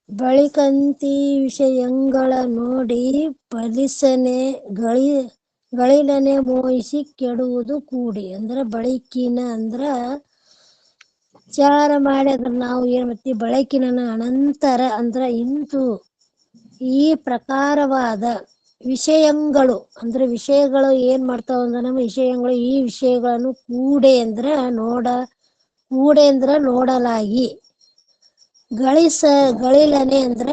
ಬಳಿಕಂತಿ ವಿಷಯಂಗಳ ನೋಡಿ ಫಲಿಸನೆ ಗಳಿಲನೆ ಮೋಹಿಸಿ ಕೆಡುವುದು ಕೂಡಿ. ಅಂದ್ರ ಬಳಿಕಿನ ಅಂದ್ರ ವಿಚಾರ ಮಾಡಿ ಅದ್ರ ನಾವು ಏನ್ ಮಾಡ್ತೀವಿ, ಬಳಕಿನ ಅನಂತರ ಅಂದ್ರ ಇಂತು ಈ ಪ್ರಕಾರವಾದ ವಿಷಯಗಳು ಅಂದ್ರೆ ವಿಷಯಗಳು ಏನ್ ಮಾಡ್ತಾವ ಅಂದ್ರ ನಮ್ಮ ವಿಷಯಗಳು ಈ ವಿಷಯಗಳನ್ನು ಕೂಡೆ ಅಂದ್ರ ನೋಡಲಾಗಿ, ಗಳಿಲನೆ ಅಂದ್ರ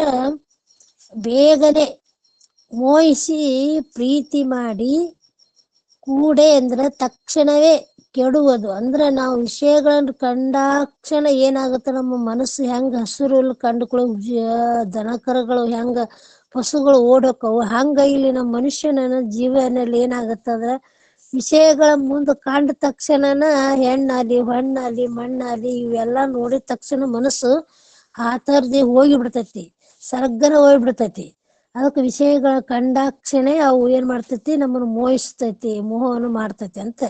ಬೇಗನೆ, ಮೋಹಿಸಿ ಪ್ರೀತಿ ಮಾಡಿ, ಕೂಡೆ ಅಂದ್ರ ತಕ್ಷಣವೇ ಕೆಡುವುದು. ಅಂದ್ರ ನಾವು ವಿಷಯಗಳನ್ನು ಕಂಡಾಕ್ಷಣ ಏನಾಗುತ್ತೆ, ನಮ್ಮ ಮನಸ್ಸು ಹೆಂಗ ಹಸುರು ಕಂಡುಕೊಳ್ಳೋ ದನಕರಗಳು ಹೆಂಗ ಪಶುಗಳು ಓಡೋಕವು, ಹಂಗ ಇಲ್ಲಿ ನಮ್ಮ ಮನುಷ್ಯನ ಜೀವನಲ್ಲಿ ಏನಾಗತ್ತಂದ್ರ ವಿಷಯಗಳ ಮುಂದೆ ಕಂಡ ತಕ್ಷಣನ ಹೆಣ್ಣಾಲಿ ಹೊಣ್ಣಾಲಿ ಮಣ್ಣಾಲಿ ಇವೆಲ್ಲಾ ನೋಡಿದ ತಕ್ಷಣ ಮನಸ್ಸು ಆತರ್ದಿ ಹೋಗಿ ಬಿಡ್ತೈತಿ, ಸರ್ಗನ ಹೋಗಿ ಬಿಡ್ತೈತಿ. ಅದಕ್ಕೆ ವಿಷಯಗಳ ಕಂಡಾಕ್ಷಣ ಅವು ಏನ್ ಮಾಡ್ತೈತಿ, ನಮ್ಮನ್ನು ಮೋಹಿಸ್ತೈತಿ, ಮೋಹವನ್ನು ಮಾಡ್ತೈತಿ ಅಂತ.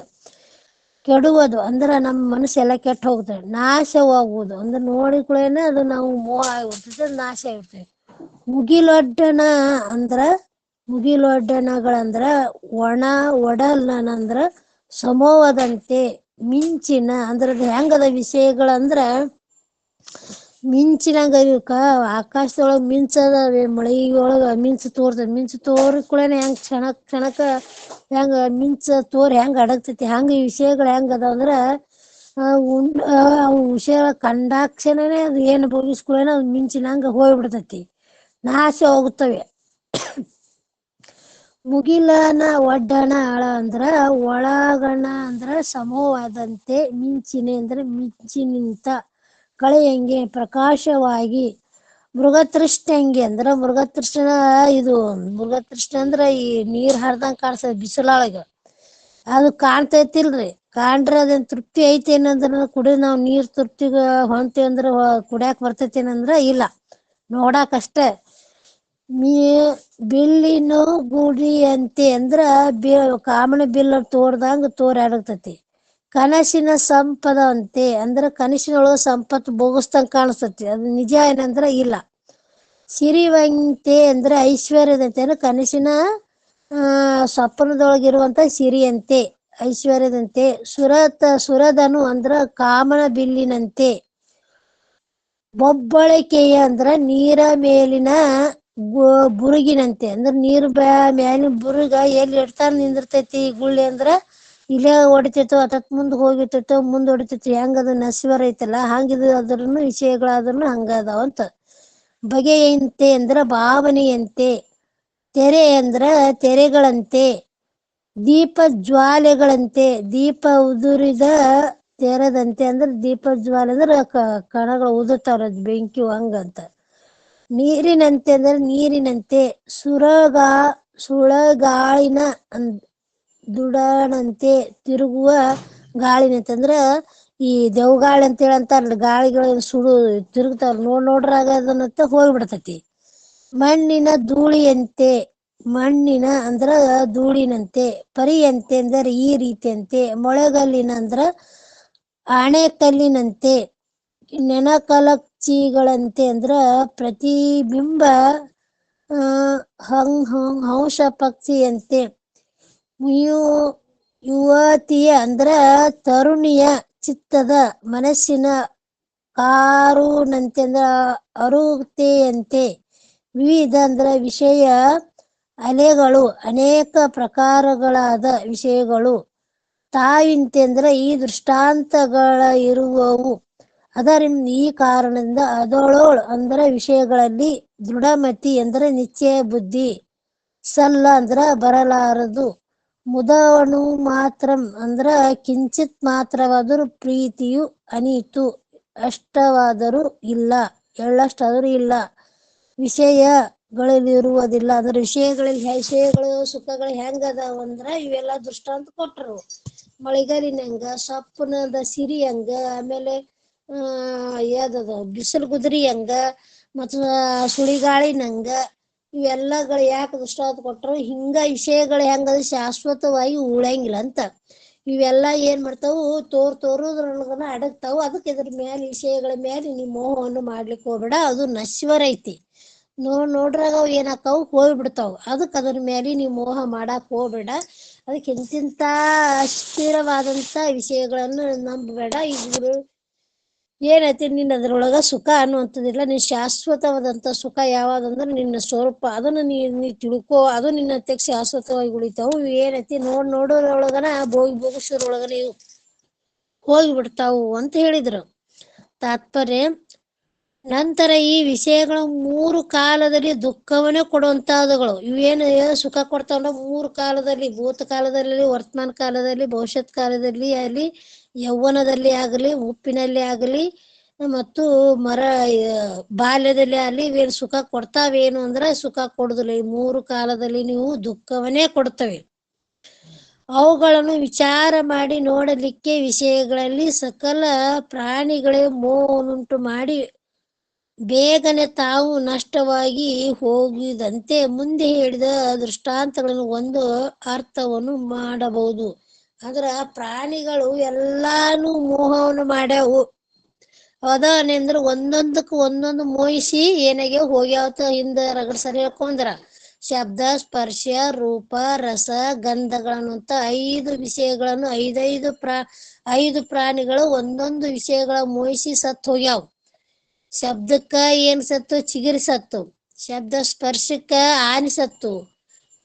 ಕೆಡುವುದು ಅಂದ್ರ ನಮ್ಮ ಮನಸ್ಸು ಎಲ್ಲ ಕೆಟ್ಟ ಹೋಗ್ತದೆ. ನಾಶವಾಗುವುದು ಅಂದ್ರೆ ನೋಡಿಕೊಳ್ಳೇನೆ ಅದು ನಾವು ಮೋಹ ಆಗಿಬಿಡ್ತೈತಿ, ನಾಶ ಆಗಿರ್ತೈತಿ. ಮುಗಿಲೊಡ್ಡನಗಳಂದ್ರ ಒಡಲನಂದ್ರ ಸಮೂಹದಂತೆ ಮಿಂಚಿನ ಅಂದ್ರ ಹೆಂಗದ ವಿಷಯಗಳಂದ್ರ ಮಿಂಚಿನಾಗ ಆಕಾಶದೊಳಗ ಮಿಂಚದ, ಮಳೆಯೊಳಗ ಮಿಂಚು ತೋರ್ತದ, ಮಿಂಚು ತೋರಿಕೊಳ್ಳೇನೆ ಹೆಂಗ್ ಕ್ಷಣಕ್ಕ ಹೆಂಗ ಮಿಂಚ ತೋರಿ ಹೆಂಗ ಅಡಗ್ತೈತಿ, ಹಂಗ ಈ ವಿಷಯಗಳು ಹೆಂಗ ಅದಾವ ಅಂದ್ರ ವಿಷಯ ಕಂಡಾಕ್ಷಣನೇ ಅದು ಏನು ಭವಿಸ್ಕೊಳ್ಳೇನ ಅದು ಮಿಂಚಿನಂಗ ಹೋಗ್ಬಿಡ್ತೈತಿ, ನಾಶ ಹೋಗುತ್ತವೆ. ಮುಗಿಲನ ಒಡ್ಡಣ ಆಳ ಅಂದ್ರ ಒಳಗಣ ಅಂದ್ರ ಸಮೂಹವಾದಂತೆ, ಮಿಂಚಿನ ಅಂದ್ರ ಮಿಂಚಿನಿಂತ ಕಳೆಯಂಗೆ ಪ್ರಕಾಶವಾಗಿ, ಮೃಗತೃಷ್ಣಂಗೆ ಅಂದ್ರ ಮೃಗತೃಷ್ಣ ಅಂದ್ರ ಈ ನೀರ್ ಹರಿದಂಗ ಕಾಣಿಸ್ತದ ಬಿಸಿಲೊಳಗ, ಅದು ಕಾಣ್ತೈತಿಲ್ರಿ. ಕಾಣ್ರ ಅದೇನ್ ತೃಪ್ತಿ ಐತಿ ಏನಂದ್ರ ನಾವ್ ನೀರ್ ತೃಪ್ತಿಗ ಹೊಂತೇವಿ ಅಂದ್ರ ಕುಡಿಯಾಕ ಬರ್ತೈತಿ ಇಲ್ಲ, ನೋಡಾಕಷ್ಟ. ಬಿಲ್ಲಿನ ಗುಡಿಯಂತೆ ಅಂದ್ರ ಕಾಮನ ಬಿಲ್ಲ ತೋರ್ದಂಗ ತೋರಿ ಅಡಗ್ತತಿ. ಕನಸಿನ ಸಂಪದಂತೆ ಅಂದ್ರ ಕನಸಿನೊಳಗ ಸಂಪತ್ತು ಭೋಗಸ್ತಂಗ ಕಾಣಿಸ್ತತಿ, ಅದು ನಿಜ ಏನಂದ್ರ ಇಲ್ಲ. ಸಿರಿವಂತೆ ಅಂದ್ರ ಐಶ್ವರ್ಯದಂತೆ ಅಂದ್ರೆ ಕನಸಿನ ಸ್ವಪ್ನದೊಳಗಿರುವಂತ ಸಿರಿಯಂತೆ ಐಶ್ವರ್ಯದಂತೆ. ಸುರದನು ಅಂದ್ರ ಕಾಮನ ಬಿಲ್ಲಿನಂತೆ. ಬೊಬ್ಬಳಿಕೆಯ ಅಂದ್ರ ನೀರ ಮೇಲಿನ ಬುರುಗಿನಂತೆ ಅಂದ್ರ ನೀರ್ ಮ್ಯಾಲಿನ ಬುರುಗ ಎಲ್ಲಿ ಇಡ್ತಾರ ನಿಂದಿರ್ತೈತಿ ಗುಳ್ಳಿ ಅಂದ್ರ ಇಲ್ಲೇ ಹೊಡಿತೈತೋ ಅತಕ್ ಮುಂದ್ ಹೋಗಿರ್ತೈತೋ ಮುಂದ್ ಹೊಡಿತೈತಿ, ಹೆಂಗ ಅದ ನಶ್ವರ ಐತಲ್ಲ ಹಂಗಿದ ಅದ್ರನು ವಿಷಯಗಳಾದ್ರೂ ಹಂಗ ಅದಾವಂತ. ಬಗೆಯಂತೆ ಅಂದ್ರ ಭಾವನೆಯಂತೆ. ತೆರೆ ಅಂದ್ರ ತೆರೆಗಳಂತೆ. ದೀಪ ಜ್ವಾಲೆಗಳಂತೆ ದೀಪ ಉದುರಿದ ತೆರದಂತೆ ಅಂದ್ರ ದೀಪ ಜ್ವಾಲೆ ಅಂದ್ರ ಕಣಗಳು ಉದುರ್ತಾವ್ರ ಬೆಂಕಿ ಹಂಗಂತ. ನೀರಿನಂತೆ ಅಂದ್ರೆ ನೀರಿನಂತೆ. ಸುಳಗಾಳಿನ ದುಡಾಣಂತೆ ತಿರುಗುವ ಗಾಳಿನಂತೆ ಅಂದ್ರ ಈ ದೆವ್ಗಾಳಿ ಅಂತ ಹೇಳಂತಾರ, ಗಾಳಿಗಳು ತಿರುಗ್ತಾವ ನೋಡ್ರಾಗ ಅದನ್ನತ್ತ ಹೋಗ್ಬಿಡ್ತೈತಿ. ಮಣ್ಣಿನ ಧೂಳಿಯಂತೆ ಮಣ್ಣಿನ ಅಂದ್ರ ಧೂಳಿನಂತೆ. ಪರಿಯಂತೆ ಅಂದ್ರೆ ಈ ರೀತಿಯಂತೆ. ಮೊಳೆಗಲ್ಲಿನ ಅಂದ್ರ ಆಣೆಕಲ್ಲಿನಂತೆ. ನೆನಕಲಚ್ಚಿಗಳಂತೆ ಅಂದ್ರ ಪ್ರತಿಬಿಂಬ ಹಂಸ ಪಕ್ಷಿಯಂತೆ. ಯುವತಿಯ ಅಂದ್ರ ತರುಣಿಯ ಚಿತ್ತದ ಮನಸ್ಸಿನ ಕಾರುನಂತೆ ಅಂದ್ರ ಅರುತೆಯಂತೆ. ವಿವಿಧ ಅಂದ್ರ ವಿಷಯ ಅಲೆಗಳು ಅನೇಕ ಪ್ರಕಾರಗಳಾದ ವಿಷಯಗಳು. ತಾವಿಂತೆ ಅಂದ್ರ ಈ ದೃಷ್ಟಾಂತಗಳ ಇರುವವು, ಅದರಿಂದ ಈ ಕಾರಣದಿಂದ ಅದಳೋಳ್ ಅಂದ್ರ ವಿಷಯಗಳಲ್ಲಿ ದೃಢಮತಿ ಅಂದ್ರ ನಿಶ್ಚಯ ಬುದ್ಧಿ. ಸಲ್ಲ ಅಂದ್ರ ಬರಲಾರದು. ಮುದವನು ಮಾತ್ರ ಅಂದ್ರ ಕಿಂಚಿತ್ ಮಾತ್ರವಾದರೂ ಪ್ರೀತಿಯು ಅನೀತು ಅಷ್ಟವಾದರೂ ಇಲ್ಲ, ಎಳ್ಳಷ್ಟಾದರೂ ಇಲ್ಲ. ವಿಷಯಗಳಲ್ಲಿರುವುದಿಲ್ಲ ಅಂದ್ರೆ ವಿಷಯಗಳು ಸುಖಗಳು ಹೆಂಗ ಅದಾವ ಅಂದ್ರ ಇವೆಲ್ಲಾ ದೃಷ್ಟಾಂತ ಕೊಟ್ಟರು. ಮಳೆಗಾಲಿನಂಗ, ಸ್ವಪ್ನದ ಸಿರಿ ಹಂಗ, ಆಮೇಲೆ ಬಿಸಿಲು ಗುದರಿ ಹಂಗ, ಮತ್ತ ಸುಳಿಗಾಳಿನಂಗ, ಇವೆಲ್ಲಗಳು ಯಾಕೆ ದೃಷ್ಟಾಂತ ಕೊಟ್ಟರು. ಹಿಂಗ ವಿಷಯಗಳು ಹೆಂಗದ ಶಾಶ್ವತವಾಗಿ ಉಳಿಯಂಗಿಲ್ಲ ಅಂತ. ಇವೆಲ್ಲ ಏನ್ ಮಾಡ್ತಾವು, ತೋರೋದ್ರೊಳಗನ ಅಡಗ್ತಾವು. ಅದಕ್ಕೆ ಇದ್ರ ಮೇಲೆ ವಿಷಯಗಳ ಮೇಲೆ ನೀ ಮೋಹವನ್ನು ಮಾಡ್ಲಿಕ್ಕೆ ಹೋಗ್ಬೇಡ, ಅದು ನಶ್ವರ ಐತಿ. ನೋಡ್ರಾಗ ಅವು ಏನಾಕಾವು, ಹೋಗ್ಬಿಡ್ತಾವು. ಅದಕ್ಕೆ ಅದ್ರ ಮೇಲೆ ನೀವು ಮೋಹ ಮಾಡಕ್ ಹೋಗ್ಬೇಡ. ಅದಕ್ಕೆ ಇಂತಿಂತ ಅಸ್ಥಿರವಾದಂತ ವಿಷಯಗಳನ್ನು ನಂಬಬೇಡ. ಇದ್ರು ಏನೈತಿ, ನಿನ್ನ ಅದ್ರೊಳಗ ಸುಖ ಅನ್ನುವಂಥದ್ದಿಲ್ಲ. ನೀನ್ ಶಾಶ್ವತವಾದಂತ ಸುಖ ಯಾವಾದಂದ್ರೆ ನಿನ್ನ ಸ್ವರೂಪ. ಅದನ್ನ ನೀ ತಿಳ್ಕೋ, ಅದು ನಿನ್ನ ತೆಗ್ ಶಾಶ್ವತವಾಗಿ ಉಳಿತಾವು. ಏನೈತಿ ನೋಡೋದ್ರೊಳಗನ ಭೋಗಿಸೋದ್ರೊಳಗನ ಹೋಗಿಬಿಡ್ತಾವು ಅಂತ ಹೇಳಿದ್ರು. ತಾತ್ಪರ್ಯ, ನಂತರ ಈ ವಿಷಯಗಳು 3 ಕಾಲದಲ್ಲಿ ದುಃಖವನ್ನೇ ಕೊಡುವಂತಹವುಗಳು. ಇವೇನು ಸುಖ ಕೊಡ್ತಾವಲ್ಲ 3 ಕಾಲದಲ್ಲಿ, ಭೂತ ಕಾಲದಲ್ಲಿ, ವರ್ತಮಾನ ಕಾಲದಲ್ಲಿ, ಭವಿಷ್ಯತ್ ಕಾಲದಲ್ಲಿ ಆಗಲಿ, ಯೌವನದಲ್ಲಿ ಆಗಲಿ, ಮುಪ್ಪಿನಲ್ಲಿ ಆಗಲಿ, ಮತ್ತು ಬಾಲ್ಯದಲ್ಲಿ ಆಗಲಿ, ಇವೇನು ಸುಖ ಕೊಡ್ತಾವೇನು ಅಂದ್ರೆ ಸುಖ ಕೊಡುದಿಲ್ಲ. ಈ 3 ಕಾಲದಲ್ಲಿ ನೀವು ದುಃಖವನ್ನೇ ಕೊಡ್ತವೆ. ಅವುಗಳನ್ನು ವಿಚಾರ ಮಾಡಿ ನೋಡಲಿಕ್ಕೆ ವಿಷಯಗಳಲ್ಲಿ ಸಕಲ ಪ್ರಾಣಿಗಳೇ ಮೋಹವನ್ನುಂಟು ಮಾಡಿ ಬೇಗನೆ ತಾವು ನಷ್ಟವಾಗಿ ಹೋಗಿದಂತೆ ಮುಂದೆ ಹೇಳಿದ ದೃಷ್ಟಾಂತಗಳನ್ನು ಒಂದು ಅರ್ಥವನ್ನು ಮಾಡಬಹುದು. ಅಂದ್ರ ಪ್ರಾಣಿಗಳು ಎಲ್ಲಾನು ಮೋಹವನ್ನು ಮಾಡ್ಯಾವು. ಅದೇನೆಂದ್ರೆ ಒಂದೊಂದಕ್ಕೂ ಒಂದೊಂದು ಮೋಹಿಸಿ ಏನಾಗೆ ಹೋಗ್ಯಾವತ ಹಿಂದ ರಗಡ್ ಸರಿ ಹೇಳ್ಕೊಂಡ್ರ. ಶಬ್ದ, ಸ್ಪರ್ಶ, ರೂಪ, ರಸ, ಗಂಧಗಳನ್ನುಂತ 5 ವಿಷಯಗಳನ್ನು ಐದು ಪ್ರಾಣಿಗಳು ಒಂದೊಂದು ವಿಷಯಗಳ ಮೋಹಿಸಿ ಸತ್ತು ಹೋಗ್ಯಾವ. ಶಬ್ದಕ್ಕ ಏನ್ ಸತ್ತು, ಚಿಗಿರಿ ಸತ್ತು. ಶಬ್ದ ಸ್ಪರ್ಶಕ್ಕ ಆನಿ ಸತ್ತು.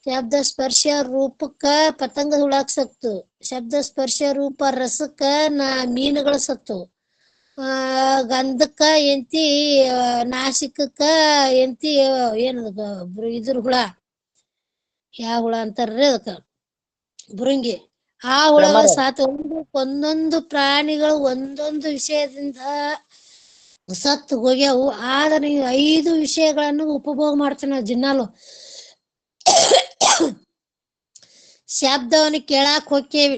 ಶಬ್ದ ಸ್ಪರ್ಶ ರೂಪಕ್ಕ ಪತಂಗ ಹುಳಾಕ್ ಸತ್ತು. ಶಬ್ದ ಸ್ಪರ್ಶ ರೂಪ ರಸಕ್ಕ ಮೀನುಗಳು ಸತ್ತು. ಗಂಧಕ್ಕ ಎಂತಿ ನಾಸಿಕಕ್ಕ ಎಂತಿ ಏನದ ಇದ್ರ ಹುಳ, ಯಾವ ಹುಳ ಅಂತಾರ್ರಿ ಅದಕ್ಕ, ಬುರುಂಗಿ. ಆ ಹುಳಗಳು ಸಾತು. ಒಂದೊಂದು ಪ್ರಾಣಿಗಳು ಒಂದೊಂದು ವಿಷಯದಿಂದ ಸತ್ತು ಹೋಗ್ಯಾವು. ಆದ್ರೆ ನೀವು 5 ವಿಷಯಗಳನ್ನು ಉಪಭೋಗ ಮಾಡ್ತೇವೆ ನಾವು ದಿನಾಲು. ಶಬ್ದವನ್ನು ಕೇಳಾಕ್ ಹೋಕ್ಕೇವಿ,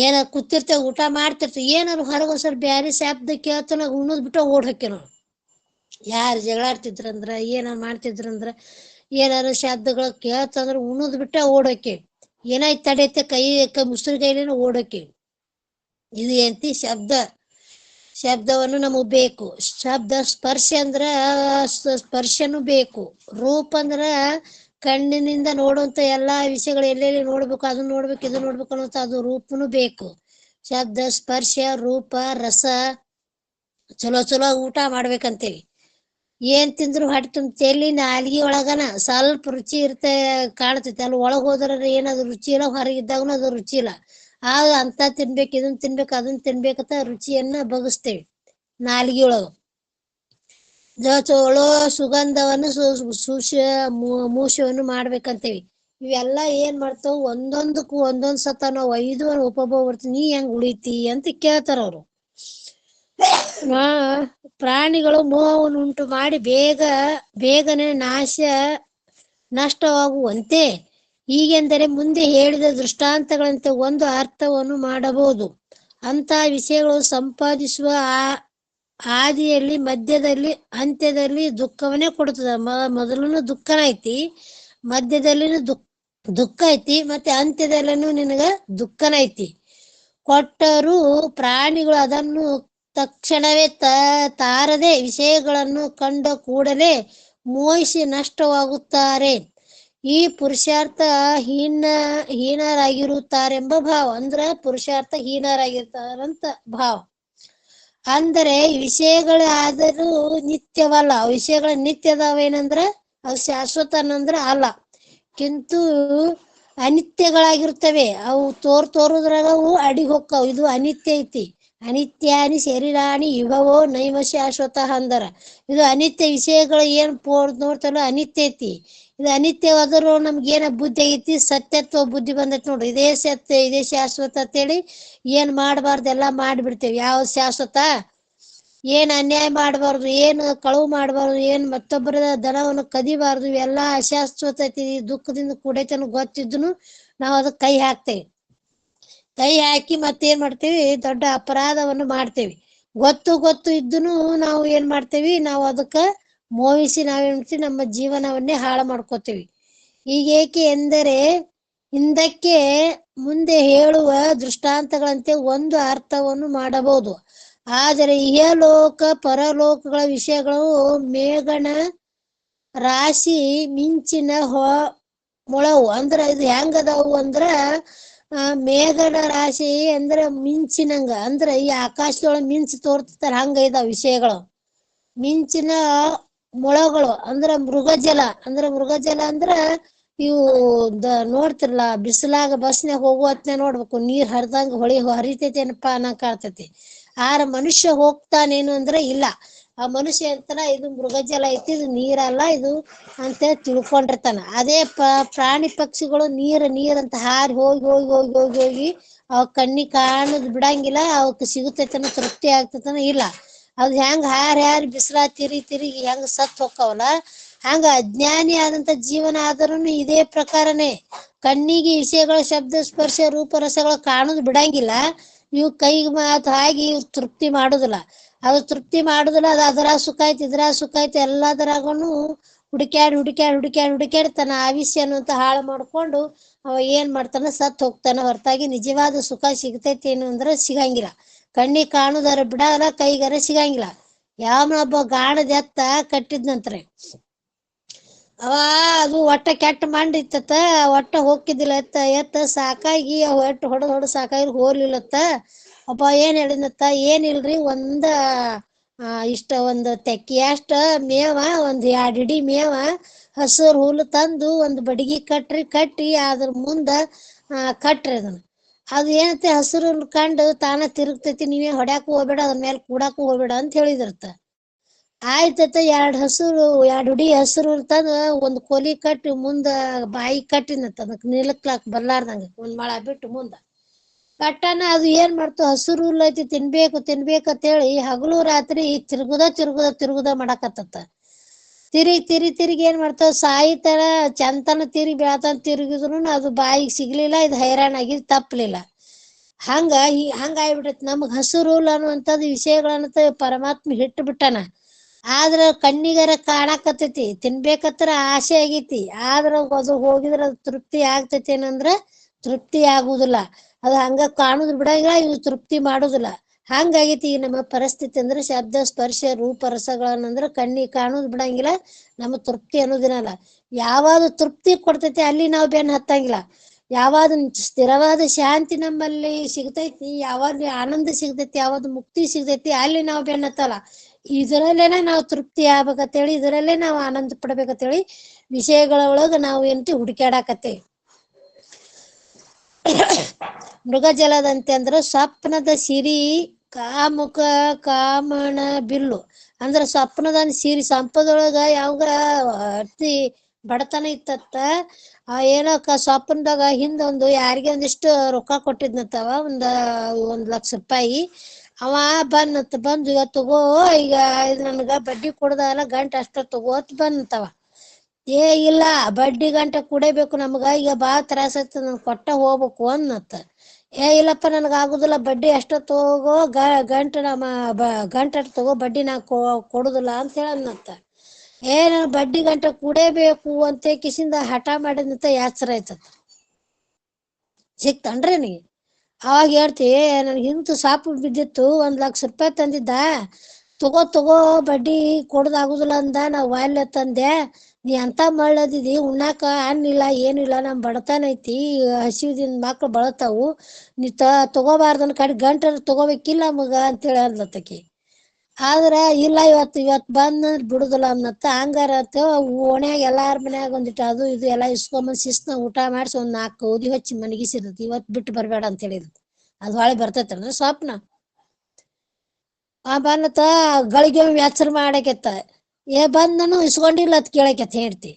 ಏನ ಕೂತಿರ್ತೇವೆ, ಊಟ ಮಾಡ್ತಿರ್ತೇವೆ, ಏನಾರು ಹೊರಗೋಸರ್ ಬ್ಯಾರೆ ಶಬ್ದ ಕೇಳ್ತಾನ ಉಣ್ಣದ್ ಬಿಟ್ಟು ಓಡ್ ಹೋಕ್ಕೇವ್ ನಾವು. ಯಾರು ಜಗಳಾಡ್ತಿದ್ರಂದ್ರ, ಏನಾರು ಮಾಡ್ತಿದ್ರಂದ್ರ, ಏನಾರು ಶಬ್ದಗಳು ಕೇಳ್ತಂದ್ರ ಉಣ್ಣದ್ ಬಿಟ್ಟ ಓಡೋಕ್ಕೇವಿ. ಏನಾಯ್ತು ತಡೆಯತ್ತೆ, ಕೈ ಮುಸುರು ಕೈಲೇನ ಓಡೋಕ್ಕೇವಿ. ಇದು ಎಂತಿ ಶಬ್ದವನ್ನು ನಮಗ್ ಬೇಕು. ಶಬ್ದ ಸ್ಪರ್ಶ ಅಂದ್ರ ಸ್ಪರ್ಶನು ಬೇಕು. ರೂಪ ಅಂದ್ರ ಕಣ್ಣಿನಿಂದ ನೋಡುವಂತ ಎಲ್ಲಾ ವಿಷಯಗಳು ಎಲ್ಲೆಲ್ಲಿ ನೋಡ್ಬೇಕು, ಅದನ್ನ ನೋಡ್ಬೇಕು, ಇದು ನೋಡ್ಬೇಕು ಅನ್ನೋಂತ ಅದು ರೂಪನು ಬೇಕು. ಶಬ್ದ ಸ್ಪರ್ಶ ರೂಪ ರಸ. ಚಲೋ ಊಟ ಮಾಡ್ಬೇಕಂತೇವಿ. ಏನ್ ತಿಂದ್ರು ಹೊಟ್ಟೆ ತುಂಬಿ ನಾಲಿಗೆ ಒಳಗನ ಸ್ವಲ್ಪ ರುಚಿ ಕಾಣ್ತೈತಿ. ಅಲ್ಲಿ ಒಳಗ್ ಹೋದ್ರ ಏನದು ರುಚಿ ಇಲ್ಲ, ಹೊರಗಿದ್ದಾಗನು ಅದು ರುಚಿ ಇಲ್ಲ. ಅಂತ ತಿನ್ಬೇಕು, ಇದನ್ ತಿನ್ಬೇಕು, ಅದನ್ನ ತಿನ್ಬೇಕಂತ ರುಚಿಯನ್ನ ಬಗಸ್ತೇವೆ ನಾಲಿಗೆಯೊಳಗ. ಚಲೋ ಸುಗಂಧವನ್ನು ಮೂಷವನ್ನು ಮಾಡ್ಬೇಕಂತೇವಿ. ಇವೆಲ್ಲ ಏನ್ ಮಾಡ್ತಾವ, ಒಂದೊಂದಕ್ಕೂ ಒಂದೊಂದ್ ಸತ ನಾವು 5 ಉಪಭೋಗ ಬರ್ತೀವಿ. ನೀ ಹೆಂಗ್ ಉಳಿತಿ ಅಂತ ಕೇಳ್ತಾರ ಅವ್ರು. ಪ್ರಾಣಿಗಳು ಮೋಹವನ್ನು ಉಂಟು ಮಾಡಿ ಬೇಗನೆ ನಷ್ಟವಾಗುವಂತೆ ಹೀಗೆಂದರೆ ಮುಂದೆ ಹೇಳಿದ ದೃಷ್ಟಾಂತಗಳಂತೆ ಒಂದು ಅರ್ಥವನ್ನು ಮಾಡಬಹುದು. ಅಂತ ವಿಷಯಗಳು ಸಂಪಾದಿಸುವ ಆದಿಯಲ್ಲಿ, ಮಧ್ಯದಲ್ಲಿ, ಅಂತ್ಯದಲ್ಲಿ ದುಃಖವನ್ನೇ ಕೊಡುತ್ತದೆ. ಮೊದಲನು ದುಃಖನ ಐತಿ, ಮಧ್ಯದಲ್ಲಿನೂ ದುಃಖ ಐತಿ, ಮತ್ತೆ ಅಂತ್ಯದಲ್ಲೂ ನಿನಗ ದುಃಖನ ಐತಿ. ಕೊಟ್ಟರೂ ಪ್ರಾಣಿಗಳು ಅದನ್ನು ತಕ್ಷಣವೇ ತಾರದೆ ವಿಷಯಗಳನ್ನು ಕಂಡ ಕೂಡಲೇ ಮೋಹಿಸಿ ನಷ್ಟವಾಗುತ್ತಾರೆ. ಈ ಪುರುಷಾರ್ಥ ಹೀನರಾಗಿರುತ್ತಾರೆಂಬ ಭಾವ. ಅಂದ್ರ ಪುರುಷಾರ್ಥ ಹೀನರಾಗಿರ್ತಾರಂತ ಭಾವ. ಅಂದರೆ ವಿಷಯಗಳಾದರೂ ನಿತ್ಯವಲ್ಲ. ವಿಷಯಗಳ ನಿತ್ಯದವೇನಂದ್ರ ಅವು ಶಾಶ್ವತ ಅನ್ನಂದ್ರ ಅಲ್ಲ, ಕಿಂತು ಅನಿತ್ಯಗಳಾಗಿರ್ತವೆ. ಅವು ತೋರುದ್ರಾಗ ಅವು ಅಡಿಗೆ ಹೋಗ್ತಾವ. ಇದು ಅನಿತ್ಯ ಐತಿ. ಅನಿತ್ಯಾನಿ ಶರೀರಾಣಿ ಯುಗವೋ ನೈವ ಶಾಶ್ವತ ಅಂದರ. ಇದು ಅನಿತ್ಯ ವಿಷಯಗಳು ಏನ್ ನೋಡ್ತಾರೋ ಅನಿತ್ಯ ಐತಿ. ಇದು ಅನಿತ್ಯವಾದರೂ ನಮ್ಗೇನ ಬುದ್ಧಿ ಐತಿ, ಸತ್ಯತ್ವ ಬುದ್ಧಿ ಬಂದೈತಿ ನೋಡ್ರಿ. ಇದೇ ಸತ್ಯ, ಇದೇ ಶಾಶ್ವತ ಅಂತೇಳಿ ಏನ್ ಮಾಡ್ಬಾರ್ದು ಎಲ್ಲ ಮಾಡಿಬಿಡ್ತೇವೆ. ಯಾವ್ದು ಶಾಶ್ವತ? ಏನ್ ಅನ್ಯಾಯ ಮಾಡಬಾರ್ದು, ಏನು ಕಳುವು ಮಾಡಬಾರ್ದು, ಏನ್ ಮತ್ತೊಬ್ಬರ ದನವನ್ನು ಕದಿಬಾರ್ದು, ಇವೆಲ್ಲ ಅಶಾಶ್ವತ ಐತಿ, ದುಃಖದಿಂದ ಕೂಡೈತನ ಗೊತ್ತಿದ್ನು ನಾವು ಅದಕ್ಕೆ ಕೈ ಹಾಕ್ತೇವೆ. ಕೈ ಹಾಕಿ ಮತ್ತೇನ್ ಮಾಡ್ತೇವಿ, ದೊಡ್ಡ ಅಪರಾಧವನ್ನು ಮಾಡ್ತೇವಿ. ಗೊತ್ತು ಇದ್ದನು ನಾವು ಏನ್ ಮಾಡ್ತೇವಿ, ನಾವು ಅದಕ್ಕ ಮೋಹಿಸಿ ನಾವೇನ್ ಮಾಡ್ತೀವಿ, ನಮ್ಮ ಜೀವನವನ್ನೇ ಹಾಳು ಮಾಡ್ಕೋತೇವಿ. ಈಗೇಕೆ ಎಂದರೆ ಹಿಂದಕ್ಕೆ ಮುಂದೆ ಹೇಳುವ ದೃಷ್ಟಾಂತಗಳಂತೆ ಒಂದು ಅರ್ಥವನ್ನು ಮಾಡಬಹುದು. ಆದರೆ ಇಹಲೋಕ ಪರಲೋಕಗಳ ವಿಷಯಗಳು ಮೇಘನ ರಾಶಿ ಮಿಂಚಿನ ಮೊಳವು. ಅಂದ್ರ ಇದು ಹೆಂಗದವು ಅಂದ್ರ ಮೇಘನ ರಾಶಿ ಅಂದ್ರ ಮಿಂಚಿನಂಗ, ಅಂದ್ರ ಈ ಆಕಾಶದೊಳಗ ಮಿಂಚು ತೋರ್ತಾರ ಹಂಗ ಇದಾವ ವಿಷಯಗಳು. ಮಿಂಚಿನ ಮೊಳಗಳು ಅಂದ್ರ ಮೃಗಜಲ ಅಂದ್ರ ಇವು ನೋಡ್ತಿರ್ಲಾ ಬಿಸಿಲಾಗ ಬಸ್ನ್ಯಾಗ ಹೋಗುವ ಹೊತ್ನ್ಯಾಗ ನೋಡ್ಬೇಕು, ನೀರ್ ಹರಿದಂಗ ಹರಿತೈತೇನಪ್ಪಾ ಅನ್ನಂಗ ಕಾಣ್ತೈತಿ. ಆರ ಮನುಷ್ಯ ಹೋಗ್ತಾನೇನು ಅಂದ್ರ ಇಲ್ಲ, ಆ ಮನುಷ್ಯ ಅಂತಾನ ಇದು ಮೃಗಜಲ ಐತಿ, ಇದು ನೀರಲ್ಲ ಇದು ಅಂತೇಳಿ ತಿಳ್ಕೊಂಡಿರ್ತಾನ. ಅದೇ ಪ್ರಾಣಿ ಪಕ್ಷಿಗಳು ನೀರಂತ ಹಾರಿ ಹೋಗಿ ಹೋಗಿ ಹೋಗಿ ಹೋಗಿ ಹೋಗಿ ಅವ್ ಕಣ್ಣಿಗೆ ಕಾಣದ್ ಬಿಡಂಗಿಲ್ಲ, ಅವಕ್ ಸಿಗುತ್ತೈತನ ತೃಪ್ತಿ ಆಗ್ತೈತನ ಇಲ್ಲ. ಅದ್ ಹೆಂಗ ಹಾರಿ ಬಿಸಿಲ ತಿರುಗಿ ಹೆಂಗ ಸತ್ ಹೊಕ್ಕವಲ್ಲ, ಹಂಗ ಅಜ್ಞಾನಿ ಆದಂತ ಜೀವನ ಆದ್ರೂನು ಇದೇ ಪ್ರಕಾರನೇ. ಕಣ್ಣಿಗೆ ವಿಷಯಗಳ ಶಬ್ದ ಸ್ಪರ್ಶ ರೂಪ ರಸಗಳು ಕಾಣುದು ಬಿಡಂಗಿಲ್ಲ, ಇವ್ ಕೈಗೆ ಮಾತು ಹಾಗೆ ಇವ್ ತೃಪ್ತಿ ಮಾಡುದಿಲ್ಲ. ಅದು ತೃಪ್ತಿ ಮಾಡುದಿಲ್ಲ, ಅದು ಅದರ ಸುಖ ಐತಿ ಇದ್ರ ಸುಖ ಐತಿ ಎಲ್ಲದರಾಗನು ಹುಡುಕ್ಯಾಡಿ ತನ್ನ ಆವಿಷ್ಯ ಅನ್ನುವಂತ ಹಾಳು ಮಾಡ್ಕೊಂಡು ಅವ ಏನ್ ಮಾಡ್ತಾನ, ಸತ್ ಹೋಗ್ತಾನ. ಹೊರತಾಗಿ ನಿಜವಾದ ಸುಖ ಸಿಗ್ತೈತಿ ಏನು ಅಂದ್ರ ಸಿಗಂಗಿಲ್ಲ. ಕಣ್ಣಿಗೆ ಕಾಣುದಾರ ಬಿಡಲ್ಲ, ಕೈಗಾರ ಸಿಗಂಗಿಲ್ಲ. ಯಾವನೊಬ್ಬ ಗಾಣದ ಎತ್ತ ಕಟ್ಟಿದ್ನಂತ್ರೆ, ಅವ ಅದು ಒಟ್ಟ ಕೆಟ್ಟ ಮಾಡಿತ್ತತ್ತ, ಒಟ್ಟ ಹೋಗಿದ್ದಿಲ್ಲ ಎತ್ತ ಸಾಕಾಗಿ ಒಟ್ಟು ಹೊಡೆದು ಸಾಕಾಗಿ ಹೋಗ್ಲಿಲ್ಲತ್ತ. ಅಪ್ಪ ಏನ್ ಹೇಳಿದ್ನತ್ತ, ಏನಿಲ್ರಿ ಒಂದ ಇಷ್ಟ ಒಂದು ತೆಕ್ಕಿ ಅಷ್ಟ ಮೇವ, ಒಂದ್ 2 ಹಿಡಿ ಮೇವ ಹಸುರ್ ಹುಲ್ಲು ತಂದು ಒಂದು ಬಡಿಗೆ ಕಟ್ಟಿ ಅದ್ರ ಮುಂದ ಕಟ್ರಿ. ಅದು ಏನಂತೆ ಹಸಿರು ಹುಲ್ಲು ಕಂಡು ತಾನ ತಿರುಗ್ತೈತಿ, ನೀವೇ ಹೊಡ್ಯಾಕು ಹೋಗ್ಬೇಡ, ಅದ್ರ ಮೇಲೆ ಕೂಡಾಕು ಹೋಗ್ಬೇಡ ಅಂತ ಹೇಳಿದ್ರತ್ತ. ಆಯ್ತತ್ತ 2 ಹುಡಿ ಹಸಿರು ಹುಲ್ಲು ತಂದು ಒಂದು ಕೊಲಿ ಕಟ್ಟಿ ಮುಂದ ಬಾಯಿ ಕಟ್ಟಿನತ್ತ, ಅದಕ್ಕೆ ನಿಲಕ್ಲಾಕ್ ಬರ್ಲಾರ್ದಂಗ ಒಂದ್ ಮಳ ಬಿಟ್ಟು ಮುಂದ ಕಟ್ಟನ. ಅದು ಏನ್ ಮಾಡ್ತು, ಹಸಿರು ಹುಲ್ಲು ಐತಿ ತಿನ್ಬೇಕಂತೇಳಿ ಹಗಲು ರಾತ್ರಿ ತಿರುಗುದ ಮಾಡಕತ್ತ. ತಿರುಗಿ ಏನ್ ಮಾಡ್ತಾವ, ಸಾಯಿ ತರ ಚಂತನ ತಿರುಗಿದ್ರು ಅದು ಬಾಯಿಗೆ ಸಿಗ್ಲಿಲ್ಲ, ಇದು ಹೈರಾಣ ಆಗಿದ್ ತಪ್ಪಲಿಲ್ಲ. ಹಂಗಾಗ್ಬಿಟ್ಟೈತಿ. ನಮಗ್ ಹಸಿರು ಹುಲ್ಲು ಅನ್ನುವಂಥದ್ದು ವಿಷಯಗಳನ್ನ ಪರಮಾತ್ಮ ಹಿಟ್ಟು ಬಿಟ್ಟಾನ. ಆದ್ರ ಕಣ್ಣಿಗರ ಕಾಣಕತ್ತೈತಿ, ತಿನ್ಬೇಕತ್ರ ಆಸೆ ಆಗೈತಿ, ಆದ್ರ ಅದು ಹೋಗಿದ್ರ ಅದು ತೃಪ್ತಿ ಆಗ್ತೈತಿ ಏನಂದ್ರ ತೃಪ್ತಿ ಆಗುದಿಲ್ಲ. ಅದು ಹಂಗ ಕಾಣುದು ಬಿಡಂಗಿಲ್ಲ, ಇವು ತೃಪ್ತಿ ಮಾಡುದಿಲ್ಲ. ಹಂಗಾಗೈತಿ ಈ ನಮ್ಮ ಪರಿಸ್ಥಿತಿ. ಅಂದ್ರೆ ಶಬ್ದ ಸ್ಪರ್ಶ ರೂಪ ರಸಗಳನ್ನಂದ್ರ ಕಣ್ಣಿಗೆ ಕಾಣುದು ಬಿಡಂಗಿಲ್ಲ, ನಮ್ಮ ತೃಪ್ತಿ ಅನ್ನೋದಿನಲ್ಲ. ಯಾವಾಗ ತೃಪ್ತಿ ಕೊಡ್ತೈತಿ ಅಲ್ಲಿ ನಾವು ಬೆನ್ನು ಹತ್ತಂಗಿಲ್ಲ. ಯಾವಾಗ ಸ್ಥಿರವಾದ ಶಾಂತಿ ನಮ್ಮಲ್ಲಿ ಸಿಗ್ತೈತಿ, ಯಾವಾಗ ಆನಂದ ಸಿಗ್ತೈತಿ, ಯಾವಾಗ ಮುಕ್ತಿ ಸಿಗ್ತೈತಿ, ಅಲ್ಲಿ ನಾವು ಬೆನ್ನು ಹತ್ತಲ್ಲ. ಇದರಲ್ಲೇನ ನಾವು ತೃಪ್ತಿ ಆಗ್ಬೇಕಂತೇಳಿ, ಇದರಲ್ಲೇ ನಾವು ಆನಂದ ಪಡ್ಬೇಕಂತೇಳಿ ವಿಷಯಗಳ ಒಳಗ ನಾವು ಏನಂತ ಹುಡುಕ್ಯಾಡಕತ್ತೇವಿ. ಮೃಗಜಲದಂತೆ ಅಂದ್ರ ಸ್ವಪ್ನದ ಸಿರಿ ಕಾಮುಕ ಕಾಮಣ ಬಿಲ್ಲು. ಅಂದ್ರ ಸ್ವಪ್ನದ ಸಿರಿ ಸಂಪದೊಳಗ ಯಾವಾಗ ಅತಿ ಬಡತನ ಇತ್ತತ್ತ, ಏನೋ ಸ್ವಪ್ನದಾಗ ಹಿಂದೊಂದು ಯಾರಿಗೆ ಒಂದಿಷ್ಟು ರೊಕ್ಕ ಕೊಟ್ಟಿದ್ನತ್ತವ, 1 ಲಕ್ಷ ರೂಪಾಯಿ. ಅವ ಬಂದು ಇವತ್ತು ತಗೋ, ಈಗ ಇದು ನನ್ಗ ಬಡ್ಡಿ ಕೊಡದಲ್ಲ ಗಂಟೆ ಅಷ್ಟ ತಗೋತ್ ಬಂತವ. ಇಲ್ಲ ಬಡ್ಡಿ ಗಂಟೆ ಕುಡೇಬೇಕು ನಮ್ಗ, ಈಗ ಬಾಳ ತ್ರಾಸ ಆಗ್ತದ, ನನ್ ಕೊಟ್ಟ ಹೋಗ್ಬೇಕು ಅನ್ನತ್ತ. ಇಲ್ಲಪ್ಪ ನನ್ಗ ಆಗುದಿಲ್ಲ, ಬಡ್ಡಿ ಅಷ್ಟ ತಗೋ, ಗಂಟೆ ತಗೋ, ಬಡ್ಡಿ ನಾ ಕೊಡುದಿಲ್ಲ ಅಂತ ಹೇಳದ್ನತ್ತ. ನನ್ ಬಡ್ಡಿ ಗಂಟೆ ಕುಡೇಬೇಕು ಅಂತ ಕಿಸಿಂದ ಹಠ ಮಾಡಿದ್ನಂತ. ಯಾಚರ ಆಯ್ತದ, ಸಿಕ್ತನ್ರಿ ನೀ. ಅವಾಗ ಹೇಳ್ತಿ, ನನ್ಗೆ ಇಂತು ಸಾಪು ಬಿದ್ದಿತ್ತು, 1 ಲಕ್ಷ ರೂಪಾಯಿ ತಂದಿದ್ದ, ತಗೋ ಬಡ್ಡಿ ಕೊಡುದಾಗುದಿಲ್ಲ ಅಂದ, ನಾವ್ ವಾಲ್ಯ ತಂದೆ. ನೀ ಅಂತ ಮಳ್ಳದಿದಿ, ಉಣ್ಣಾಕ ಅನ್ನಿಲ್ಲ ಏನಿಲ್ಲ, ನಮ್ ಬಡತನ ಐತಿ, ಹಸಿವಿದಿಂದ ಮಕ್ಳು ಬಳತಾವು, ನೀ ತಗೋಬಾರ್ದನ್ ಕಡೆ ಗಂಟೆ ತಗೋಬೇಕಿಲ್ಲ ಮಗ ಅಂತೇಳಿ ಅಂದ್ಲತ್ತಕಿ. ಆದ್ರ ಇಲ್ಲ, ಇವತ್ ಬಂದ್ ಬಿಡುದಿಲ್ಲ ಅನ್ನತ್ತ. ಹಂಗಾರತ ಓಣ್ಯಾಗ ಎಲ್ಲಾರ ಮನ್ಯಾಗ ಒಂದಿಟ್ಟು ಅದು ಇದು ಎಲ್ಲಾ ಇಸ್ಕೊಂಬಂದ್ ಶಿಸ್ತ ಊಟ ಮಾಡಿಸಿ 4 ಕೌದಿ ಹಚ್ಚಿ ಮನಗಿಸಿರ್ತತಿ. ಇವತ್ ಬಿಟ್ಟು ಬರ್ಬೇಡ ಅಂತ ಹೇಳಿದ್. ಅದು ಹೊಳಿ ಬರ್ತೈತಲ್ರಿ ಸ್ವಪ್ನ. ಬಂದತ ಗಳಿಗೆ ವ್ಯಾಚರ ಮಾಡಕತ್ತ, ಬಂದನು ಇಸ್ಕೊಂಡಿಲ್ಲ ಅತ್ ಕೇಳಕತ್ತ ಹೇಳ್ತಿ.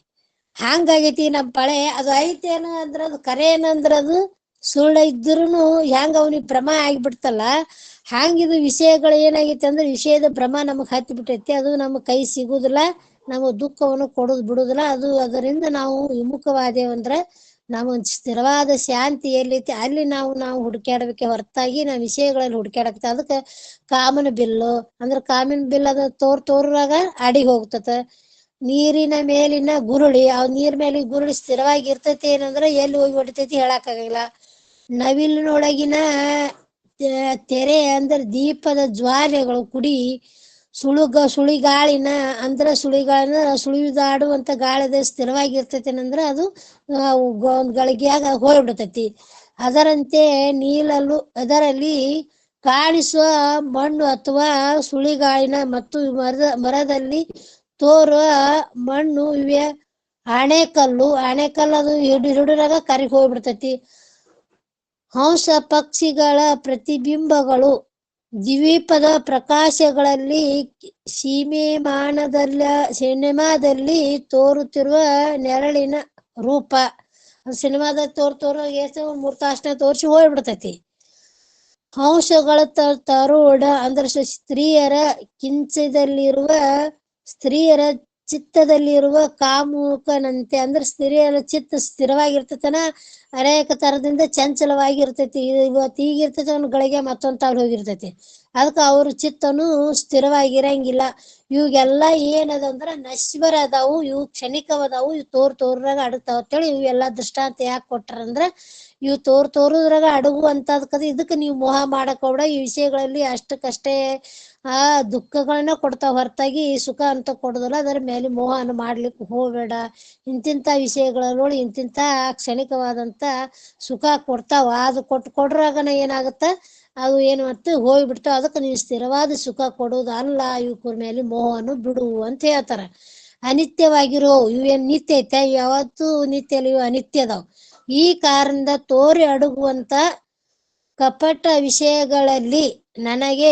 ಹಂಗಾಗೈತಿ ನಮ್ ಪಳೆ. ಅದು ಐತೇನು ಅಂದ್ರ ಅದು ಕರೆ ಏನಂದ್ರ ಅದು ಸುಳ್ಳ ಇದ್ರುನು ಹೆಂಗ ಅವ್ನಿಗೆ ಭ್ರಮ ಆಗಿಬಿಡ್ತಲ್ಲ, ಹಂಗಿದು ವಿಷಯಗಳು ಏನಾಗೈತಿ ಅಂದ್ರೆ ವಿಷಯದ ಭ್ರಮ ನಮಗ್ ಹತ್ತಿ ಬಿಟ್ಟೈತಿ. ಅದು ನಮಗ್ ಕೈ ಸಿಗುದಿಲ್ಲ, ನಮಗ್ ದುಃಖವನ್ನು ಕೊಡುದು ಬಿಡುದಿಲ್ಲ. ಅದರಿಂದ ನಾವು ವಿಮುಖವಾದೇವಂದ್ರ ನಾವೊಂದ್ ಸ್ಥಿರವಾದ ಶಾಂತಿ ಎಲ್ಲೈತಿ ಅಲ್ಲಿ ನಾವು ಹುಡುಕ್ಯಾಡಬೇಕೆ ಹೊರತಾಗಿ ನಾವು ವಿಷಯಗಳಲ್ಲಿ ಹುಡುಕ್ಯಾಡಕತ್ತ. ಅದಕ್ಕೆ ಕಾಮನ ಬಿಲ್ಲು ಅಂದ್ರ ಕಾಮಿನ ಬಿಲ್ ಅದ ತೋರ್ರಾಗ ಅಡಿ ಹೋಗ್ತತ. ನೀರಿನ ಮೇಲಿನ ಗುರುಳಿ, ನೀರ್ ಮೇಲೆ ಗುರುಳಿ ಸ್ಥಿರವಾಗಿ ಇರ್ತೈತಿ ಏನಂದ್ರ ಎಲ್ಲಿ ಹೋಗಿ ಹೊಡಿತೈತಿ ಹೇಳಕ್ ಆಗಂಗಿಲ್ಲ. ನವಿಲಿನೊಳಗಿನ ತೆರೆ ಅಂದ್ರೆ ದೀಪದ ಜ್ವಾಲೆಗಳು ಕುಡಿ ಸುಳಿಗಾಳಿನ ಅಂದ್ರ ಸುಳಿದಾಡುವಂತ ಗಾಳಿದ ಸ್ಥಿರವಾಗಿರ್ತೈತೇನಂದ್ರ ಅದು ಒಂದ್ ಗಳಿಗೆಯಾಗ ಹೋಗ್ಬಿಡ್ತೈತಿ. ಅದರಂತೆ ಅದರಲ್ಲಿ ಕಾಣಿಸುವ ಮಣ್ಣು ಅಥವಾ ಸುಳಿಗಾಳಿನ ಮತ್ತು ಮರದಲ್ಲಿ ತೋರುವ ಮಣ್ಣು ಇವೆ ಆಣೆಕಲ್ಲು ಅದು ಹಿಡಿದಾಗ ಕರಗಿ ಹೋಗ್ಬಿಡ್ತೈತಿ. ಹಂಸ ಪಕ್ಷಿಗಳ ಪ್ರತಿಬಿಂಬಗಳು ದ್ವೀಪದ ಪ್ರಕಾಶಗಳಲ್ಲಿ ಸಿನಿಮಾದಲ್ಲಿ ತೋರುತ್ತಿರುವ ನೆರಳಿನ ರೂಪ. ಸಿನಿಮಾದಲ್ಲಿ ತೋರ್ ಎಷ್ಟು 3 ತಾಸನ ತೋರ್ಸಿ ಹೋಗ್ಬಿಡ್ತೈತಿ. ಹಂಸಗಳ ತರುಡ ಅಂದ್ರೆ ಸ್ತ್ರೀಯರ ಚಿತ್ತದಲ್ಲಿರುವ ಕಾಮುಕನಂತೆ ಅಂದ್ರೆ ಸ್ತ್ರೀಯರ ಚಿತ್ತ ಸ್ಥಿರವಾಗಿರ್ತೈತನ ಅನೇಕ ತರದಿಂದ ಚಂಚಲವಾಗಿರ್ತೈತಿ. ಇವತ್ತು ಈಗಿರ್ತೈತಿ ಅವ್ನ ಗಳಿಗೆ ಮತ್ತೊಂದ್ ತಾವ್ ಹೋಗಿರ್ತೈತಿ. ಅದಕ್ಕ ಅವ್ರ ಚಿತ್ತನು ಸ್ಥಿರವಾಗಿರಂಗಿಲ್ಲ. ಇವಾಗೆಲ್ಲ ಏನದಂದ್ರ ನಶ್ವರ ಅದಾವು, ಇವು ಕ್ಷಣಿಕವದಾವು, ಇವು ತೋರ್ರಾಗ ಅಡಗ್ತಾವ ಅಂತೇಳಿ ಇವೆಲ್ಲಾ ದೃಷ್ಟಾಂತ ಯಾಕೆ ಕೊಟ್ಟಾರಂದ್ರ ಇವು ತೋರುದ್ರಾಗ ಅಡಗುವಂತದ್ಕದ ಇದಕ್ ನೀವು ಮೋಹ ಮಾಡಕ್ ಹೋಗ್ಬೇಡ. ಈ ವಿಷಯಗಳಲ್ಲಿ ಅಷ್ಟಕ್ಕಷ್ಟೇ ದುಃಖಗಳನ್ನ ಕೊಡ್ತಾವ ಹೊರತಾಗಿ ಸುಖ ಅಂತ ಕೊಡುದಿಲ್ಲ. ಅದರ ಮೇಲೆ ಮೋಹನ ಮಾಡ್ಲಿಕ್ಕೆ ಹೋಗ್ಬೇಡ. ಇಂತಿಂತ ವಿಷಯಗಳಲ್ಲಿ ಇಂತಿಂತ ಕ್ಷಣಿಕವಾದಂತ ಸುಖ ಕೊಡ್ತಾವ. ಅದು ಕೊಡ್ರಾಗನ ಏನಾಗತ್ತ, ಅದು ಏನು ಮತ್ತೆ ಹೋಗ್ಬಿಡ್ತಾವ. ಅದಕ್ಕೆ ನೀವು ಸ್ಥಿರವಾದ ಸುಖ ಕೊಡುವುದು ಅಲ್ಲ, ಇವಕ್ರ ಮೇಲೆ ಮೋಹವನ್ನು ಬಿಡು ಅಂತ ಹೇಳ್ತಾರ. ಅನಿತ್ಯವಾಗಿರೋ ಇವೇನ್ ನಿತ್ಯ ಐತೆ, ಯಾವತ್ತು ನಿತ್ಯ ಅಲ್ಲ, ಇವು ಅನಿತ್ಯ ಅದಾವ. ಈ ಕಾರಣದಿಂದ ತೋರಿ ಅಡಗುವಂತ ಕಪಟ ವಿಷಯಗಳಲ್ಲಿ ನನಗೆ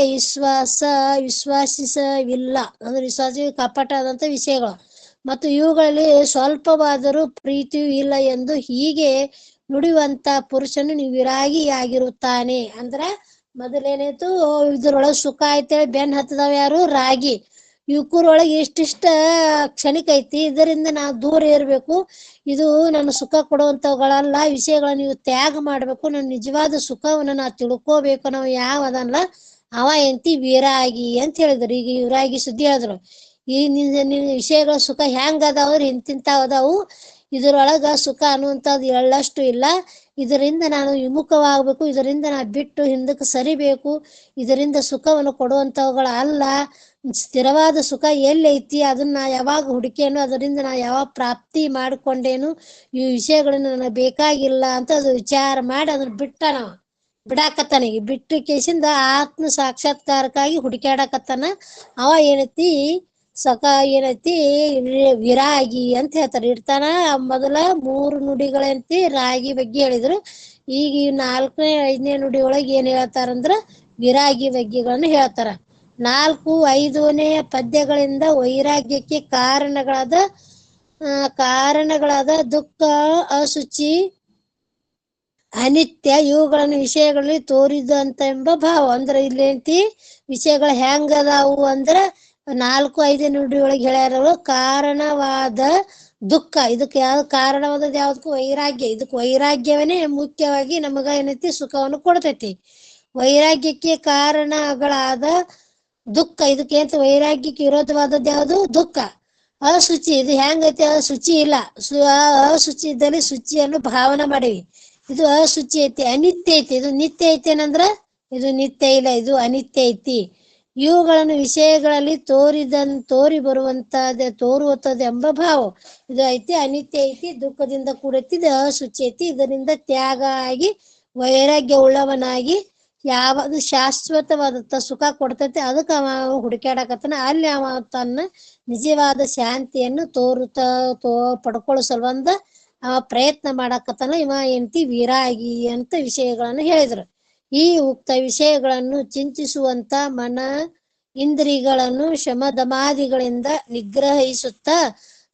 ವಿಶ್ವಾಸಿಸವಿಲ್ಲ. ಅಂದ್ರೆ ವಿಶ್ವಾಸ ಕಪಟ ಆದಂತ ವಿಷಯಗಳು ಮತ್ತು ಇವುಗಳಲ್ಲಿ ಸ್ವಲ್ಪವಾದರೂ ಪ್ರೀತಿಯೂ ಇಲ್ಲ ಎಂದು ಹೀಗೆ ನುಡಿಯುವಂತ ಪುರುಷನು ನೀವು ವಿರಾಗಿಯಾಗಿರುತ್ತಾನೆ. ಅಂದ್ರ ಮೊದಲೇನಾಯ್ತು, ಇದ್ರೊಳಗ ಸುಖ ಐತೇಳಿ ಬೆನ್ ಹತ್ತದವ ಯಾರು? ರಾಗಿ. ಇವಕರೊಳಗೆ ಇಷ್ಟಿಷ್ಟ ಕ್ಷಣಿಕ ಐತಿ, ಇದರಿಂದ ನಾವು ದೂರ ಇರ್ಬೇಕು. ಇದು ನನ್ನ ಸುಖ ಕೊಡುವಂತವುಗಳಲ್ಲ, ವಿಷಯಗಳನ್ನ ನೀವು ತ್ಯಾಗ ಮಾಡ್ಬೇಕು. ನನ್ನ ನಿಜವಾದ ಸುಖವನ್ನ ನಾವು ತಿಳ್ಕೋಬೇಕು. ನಾವು ಯಾವದಲ್ಲ ಅವ ವಿರಾಗಿ ಅಂತ ಹೇಳಿದ್ರು. ಈಗ ವಿರಾಗಿ ಸುದ್ದಿ ಹೇಳಿದ್ರು. ಈ ನಿನ್ನ ವಿಷಯಗಳ ಸುಖ ಹೆಂಗ ಅದಾವ್ರಿ? ಇಂತಿಂತಾವ್ ಅದಾವು. ಇದರೊಳಗ ಸುಖ ಅನ್ನುವಂಥದ್ದು ಎಳ್ಳಷ್ಟು ಇಲ್ಲ. ಇದರಿಂದ ನಾನು ವಿಮುಖವಾಗಬೇಕು, ಇದರಿಂದ ನಾ ಬಿಟ್ಟು ಹಿಂದಕ್ಕೆ ಸರಿಬೇಕು. ಇದರಿಂದ ಸುಖವನ್ನು ಕೊಡುವಂತವುಗಳ ಅಲ್ಲ. ಸ್ಥಿರವಾದ ಸುಖ ಎಲ್ಲಿ ಐತಿ ಅದನ್ನ ಯಾವಾಗ ಹುಡುಕೇನು, ಅದರಿಂದ ನಾ ಯಾವಾಗ ಪ್ರಾಪ್ತಿ ಮಾಡಿಕೊಂಡೇನು, ಈ ವಿಷಯಗಳನ್ನ ನನಗೆ ಬೇಕಾಗಿಲ್ಲ ಅಂತ ಅದು ವಿಚಾರ ಮಾಡಿ ಅದನ್ನ ಬಿಡಾಕತ್ತಾನಿಗೆ. ಬಿಟ್ಟು ಕೇಸಿಂದ ಆತ್ಮ ಸಾಕ್ಷಾತ್ಕಾರಕ್ಕಾಗಿ ಹುಡುಕ್ಯಾಡಕತ್ತಾನ. ಅವ ಏನೈತಿ ವಿರಾಗಿ ಅಂತ ಹೇಳ್ತಾರೆ. ಇರ್ತಾನ ಮೊದಲ 3 ನುಡಿಗಳಂತಿ ರಾಗಿ ಬಗ್ಗೆ ಹೇಳಿದ್ರು. ಈಗ ಈ 4ನೇ 5ನೇ ನುಡಿ ಒಳಗೆ ಏನ್ ಹೇಳ್ತಾರಂದ್ರ ವಿರಾಗಿ ಬಗ್ಗೆಗಳನ್ನ ಹೇಳ್ತಾರ. 4, 5ನೇ ಪದ್ಯಗಳಿಂದ ವೈರಾಗ್ಯಕ್ಕೆ ಕಾರಣಗಳಾದ ದುಃಖ, ಅಶುಚಿ, ಅನಿತ್ಯ ಇವುಗಳನ್ನು ವಿಷಯಗಳಲ್ಲಿ ತೋರಿದಂತ ಎಂಬ ಭಾವ. ಅಂದ್ರೆ ಇಲ್ಲೇಂತಿ ವಿಷಯಗಳು ಹೆಂಗದಾವು ಅಂದ್ರ 4, 5 ನುಡಿ ಒಳಗೆ ಹೇಳ್ಯಾರ ಕಾರಣವಾದ ದುಃಖ. ಇದಕ್ಕೆ ಯಾವ್ದು ಕಾರಣವಾದದ್ದು? ಯಾವ್ದಕ್ಕೂ ವೈರಾಗ್ಯ. ಇದಕ್ಕೆ ವೈರಾಗ್ಯವನ್ನೇ ಮುಖ್ಯವಾಗಿ ನಮಗ ಏನೈತಿ ಸುಖವನ್ನು ಕೊಡ್ತೈತಿ. ವೈರಾಗ್ಯಕ್ಕೆ ಕಾರಣಗಳಾದ ದುಃಖ. ಇದಕ್ಕೆ ವೈರಾಗ್ಯಕ್ಕೆ ವಿರೋಧವಾದದ್ದು ಯಾವುದು? ದುಃಖ. ಅಶುಚಿ. ಇದು ಹೆಂಗೈತಿ? ಶುಚಿ ಇಲ್ಲ. ಅಶುಚಿ ಇದ್ದಲ್ಲಿ ಶುಚಿಯನ್ನು ಭಾವನೆ ಮಾಡಿವಿ. ಇದು ಅಶುಚಿ ಐತಿ. ಅನಿತ್ಯ ಐತಿ. ಇದು ನಿತ್ಯ ಐತಿ ಏನಂದ್ರ ಇದು ನಿತ್ಯ ಇಲ್ಲ, ಇದು ಅನಿತ್ಯ ಐತಿ. ಇವುಗಳನ್ನು ವಿಷಯಗಳಲ್ಲಿ ತೋರಿ ತೋರುತ್ತದೆ ಎಂಬ ಭಾವ. ಇದು ಐತಿ ಅನಿತ್ಯ ಐತಿ, ದುಃಖದಿಂದ ಕೂಡೈತಿ, ಇದು ಅಶುಚಿ ಐತಿ. ಇದರಿಂದ ತ್ಯಾಗ ಆಗಿ ವೈರಾಗ್ಯ ಉಳ್ಳವನಾಗಿ ಯಾವುದು ಶಾಶ್ವತವಾದಂತ ಸುಖ ಕೊಡ್ತೈತಿ ಅದಕ್ಕೆ ಅವ ಹುಡುಕ್ಯಾಡಕತ್ತಾನ. ಅಲ್ಲಿ ಅವ ತನ್ನ ನಿಜವಾದ ಶಾಂತಿಯನ್ನು ಪಡ್ಕೊಳ್ಳೋ ಸಲುವಂದ ಅವ ಪ್ರಯತ್ನ ಮಾಡಕತ್ತಾನ. ಇವ ವಿರಾಗಿ ಅಂತ ವಿಷಯಗಳನ್ನು ಹೇಳಿದ್ರು. ಈ ಉಕ್ತ ವಿಷಯಗಳನ್ನು ಚಿಂತಿಸುವಂತ ಮನ ಇಂದ್ರಿಯಗಳನ್ನು ಶಮದಮಾದಿಗಳಿಂದ ನಿಗ್ರಹಿಸುತ್ತಾ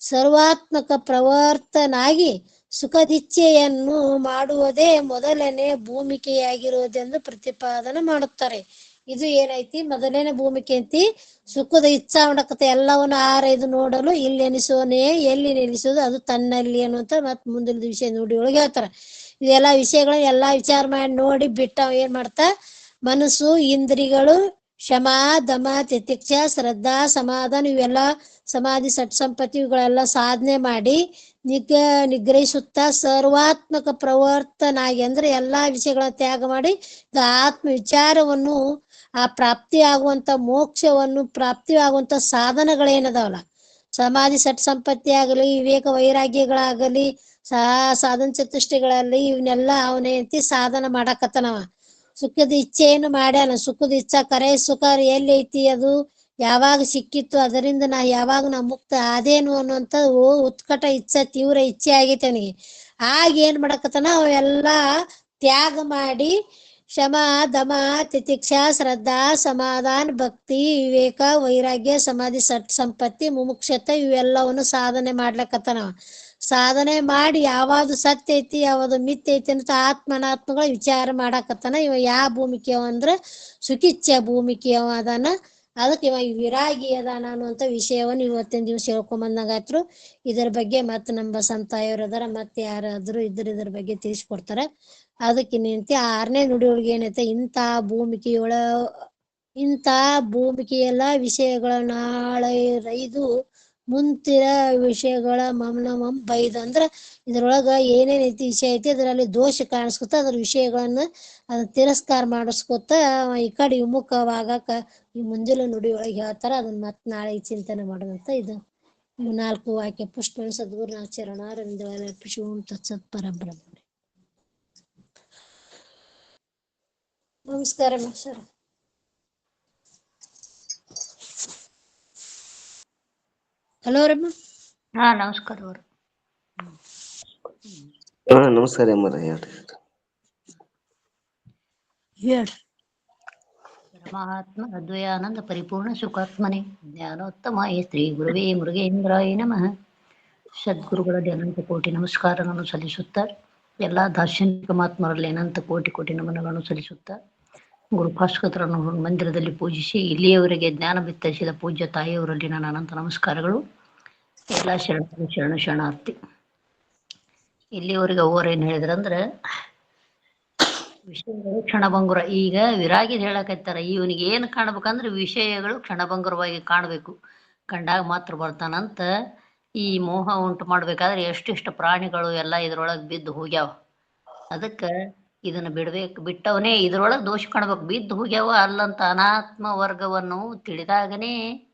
ಸರ್ವಾತ್ಮಕ ಪ್ರವರ್ತನಾಗಿ ಸುಖದಿಚ್ಛೆಯನ್ನು ಮಾಡುವುದೇ ಮೊದಲನೇ ಭೂಮಿಕೆಯಾಗಿರುವುದೆಂದು ಪ್ರತಿಪಾದನೆ ಮಾಡುತ್ತಾರೆ. ಇದು ಏನೈತಿ? ಮೊದಲನೇ ಭೂಮಿಕೆ ಐತಿ. ಸುಖದ ಇಚ್ಛಾ ಮಾಡಕತ್ತ ಎಲ್ಲವನ್ನು ಆರೈದು ನೋಡಲು ಇಲ್ಲಿ ಎನಿಸೋನೇ ಎಲ್ಲಿ ನಿಲ್ಲಿಸೋದು ಅದು ತನ್ನಲ್ಲಿ ಅನ್ನುವಂತ ಮತ್ ಮುಂದಿನ ವಿಷಯ ನೋಡಿ ಒಳಗೆ ಹೇಳ್ತಾರ. ಇದೆಲ್ಲಾ ವಿಷಯಗಳನ್ನ ಎಲ್ಲಾ ವಿಚಾರ ಮಾಡಿ ನೋಡಿ ಬಿಟ್ಟ ಏನ್ ಮಾಡ್ತಾ ಮನಸ್ಸು ಇಂದ್ರಿಗಳು ಶಮ ದಮ ತಿತಿಕ್ಷ ಶ್ರದ್ಧಾ ಸಮಾಧಾನ ಇವೆಲ್ಲ ಸಮಾಧಿ ಸಟ್ ಸಂಪತ್ತಿ ಇವುಗಳೆಲ್ಲ ಸಾಧನೆ ಮಾಡಿ ನಿಗ್ರಹಿಸುತ್ತಾ ಸರ್ವಾತ್ಮಕ ಪ್ರವರ್ತನಾಗಿ ಅಂದ್ರೆ ಎಲ್ಲಾ ವಿಷಯಗಳನ್ನ ತ್ಯಾಗ ಮಾಡಿ ಆತ್ಮ ವಿಚಾರವನ್ನು ಆ ಪ್ರಾಪ್ತಿ ಆಗುವಂತ ಮೋಕ್ಷವನ್ನು ಪ್ರಾಪ್ತಿ ಆಗುವಂತ ಸಾಧನಗಳೇನದಾವಲ್ಲ, ಸಮಾಧಿ ಸಟ್ ಸಂಪತ್ತಿ ಆಗಲಿ, ವಿವೇಕ ವೈರಾಗ್ಯಗಳಾಗಲಿ, ಸಾಧನ ಚತುಷ್ಟಯಗಳಲ್ಲಿ ಇವನ್ನೆಲ್ಲ ಅವನೇಂತಿ ಸಾಧನ ಮಾಡಾಕತ್ತನವ. ಸುಖದ ಇಚ್ಛೆಯನ್ನು ಮಾಡ್ಯಾನ. ಸುಖದ ಇಚ್ಛಾ ಕರೆ ಸುಖ ಎಲ್ಲಿ ಐತಿ, ಅದು ಯಾವಾಗ ಸಿಕ್ಕಿತ್ತು, ಅದರಿಂದ ಯಾವಾಗ ನಾ ಮುಕ್ತ ಅದೇನು ಅನ್ನುವಂತ ಉತ್ಕಟ ಇಚ್ಛೆ, ತೀವ್ರ ಇಚ್ಛೆ ಆಗೈತೆ ಅವನಿಗೆ. ಆಗ ಏನ್ ಮಾಡಕತ್ತಾನ, ಅವೆಲ್ಲಾ ತ್ಯಾಗ ಮಾಡಿ ಶಮ ದಮ ತಿತಿಕ್ಷಾ ಶ್ರದ್ಧಾ ಸಮಾಧಾನ ಭಕ್ತಿ ವಿವೇಕ ವೈರಾಗ್ಯ ಸಮಾಧಿ ಸಟ್ ಸಂಪತ್ತಿ ಮುಮುಕ್ಷತೆ ಇವೆಲ್ಲವನ್ನು ಸಾಧನೆ ಮಾಡ್ಲಕತ್ತಾನ. ಸಾಧನೆ ಮಾಡಿ ಯಾವ್ದು ಸತ್ಯ ಐತಿ ಯಾವ್ದು ಮಿಥ್ಯ ಐತಿ ಅಂತ ಆತ್ಮನಾತ್ಮಗಳ ವಿಚಾರ ಮಾಡಾಕತ್ತಾನ. ಇವ ಯಾವ ಭೂಮಿಕೆಯವ ಅಂದ್ರ ಸುಖಿಚ್ಛ ಭೂಮಿಕೆಯವ ಅದಾನ. ಅದಕ್ಕೆ ಇವ ವಿರಾಗಿ ಅದಾನ ಅನ್ನುವಂತ ವಿಷಯವನ್ನು ಇವತ್ತಿನ ದಿವಸ ಹೇಳ್ಕೊಂಬಂದಂಗಾತ್ರು. ಇದರ ಬಗ್ಗೆ ಮತ್ ನಮ್ಮ ಬಸಂತಾಯವ್ರು ಅದಾರ, ಮತ್ತೆ ಯಾರಾದ್ರು ಇದ್ರ ಬಗ್ಗೆ ತಿಳಿಸ್ಕೊಡ್ತಾರ. ಅದಕ್ಕೆ ನಿಂತಿ 6ನೇ ನುಡಿಯೊಳಗೆ ಏನೈತೆ, ಇಂಥ ಭೂಮಿಕೆಯೆಲ್ಲ ವಿಷಯಗಳನ್ನ ರೈದು ಮುಂತಿರ ವಿಷಯಗಳ ಮಮನಮಂ ಬೈದು. ಅಂದ್ರ ಇದ್ರೊಳಗ ಏನೇನೈತಿ ವಿಷಯ ಐತಿ ಅದರಲ್ಲಿ ದೋಷ ಕಾಣಿಸ್ಕೊತ ಅದ್ರ ವಿಷಯಗಳನ್ನ ತಿರಸ್ಕಾರ ಮಾಡಿಸ್ಕೊತ ಈ ಕಡೆ ವಿಮುಖವಾಗಕ ಈ ಮುಂಜಾನೆ ನುಡಿಯೊಳಗೆ ಹೇಳ್ತಾರ. ಅದನ್ನ ಮತ್ ನಾಳೆ ಚಿಂತನೆ ಮಾಡೋದಂತ. ಇದು 4 ವಾಕ್ಯ ಪುಷ್ಪ ಸದ್ಗುರುನಾಥ ಚರಣಾರವಿಂದ ತತ್ಸತ್ ಪರಬ್ರಹ್ಮ. ನಮಸ್ಕಾರ ಸರ್. ಹಲೋ ರಮ್ಮ. ನಮಸ್ಕಾರ ಅವ್ರು. ನಮಸ್ಕಾರ ಅಮ್ಮರ. ಹೇಳ್ರಿ. ಪರಮಾತ್ಮ ಅದ್ವಯಾನಂದ ಪರಿಪೂರ್ಣ ಸುಖಾತ್ಮನೆ ಜ್ಞಾನೋತ್ತಮಾಯ ಶ್ರೀ ಗುರುವೇ ಮುರುಗೇಂದ್ರಾಯ ನಮಃ. ಸದ್ಗುರುಗಳಲ್ಲಿ ಅನಂತ ಕೋಟಿ ನಮಸ್ಕಾರಗಳನ್ನು ಸಲ್ಲಿಸುತ್ತಾ, ಎಲ್ಲ ದಾರ್ಶನಿಕ ಮಹಾತ್ಮರಲ್ಲಿ ಅನಂತ ಕೋಟಿ ಕೋಟಿ ನಮನಗಳನ್ನು ಸಲ್ಲಿಸುತ್ತಾ, ಗುರುಭಾಸ್ಕರನ್ನು ಮಂದಿರದಲ್ಲಿ ಪೂಜಿಸಿ ಇಲ್ಲಿಯವರೆಗೆ ಜ್ಞಾನ ಬಿತ್ತರಿಸಿದ ಪೂಜ್ಯ ತಾಯಿಯವರಲ್ಲಿ ನನ್ನ ಅನಂತ ನಮಸ್ಕಾರಗಳು. ಎಲ್ಲ ಶರಣಾರ್ಥಿ. ಇಲ್ಲಿಯವರೆಗೆ ಅವರೇನು ಹೇಳಿದ್ರಂದ್ರೆ ವಿಷಯಗಳು ಕ್ಷಣಭಂಗುರ. ಈಗ ವಿರಾಗಿದ್ ಹೇಳಕತ್ತಾರ, ಇವನಿಗೆ ಏನು ಕಾಣ್ಬೇಕಂದ್ರೆ ವಿಷಯಗಳು ಕ್ಷಣಭಂಗುರವಾಗಿ ಕಾಣಬೇಕು, ಕಂಡಾಗ ಮಾತ್ರ ಬರ್ತಾನಂತ. ಈ ಮೋಹ ಉಂಟು ಮಾಡ್ಬೇಕಾದ್ರೆ ಎಷ್ಟಿಷ್ಟು ಪ್ರಾಣಿಗಳು ಎಲ್ಲ ಇದ್ರೊಳಗೆ ಬಿದ್ದು ಹೋಗ್ಯಾವ. ಅದಕ್ಕೆ ಇದನ್ನ ಬಿಟ್ಟವನೇ ಇದ್ರೊಳಗೆ ದೋಷ ಕಾಣ್ಬೇಕು. ಬಿದ್ದು ಹೋಗ್ಯಾವ ಅಲ್ಲಂತ ಅನಾತ್ಮ ವರ್ಗವನ್ನು ತಿಳಿದಾಗನೇ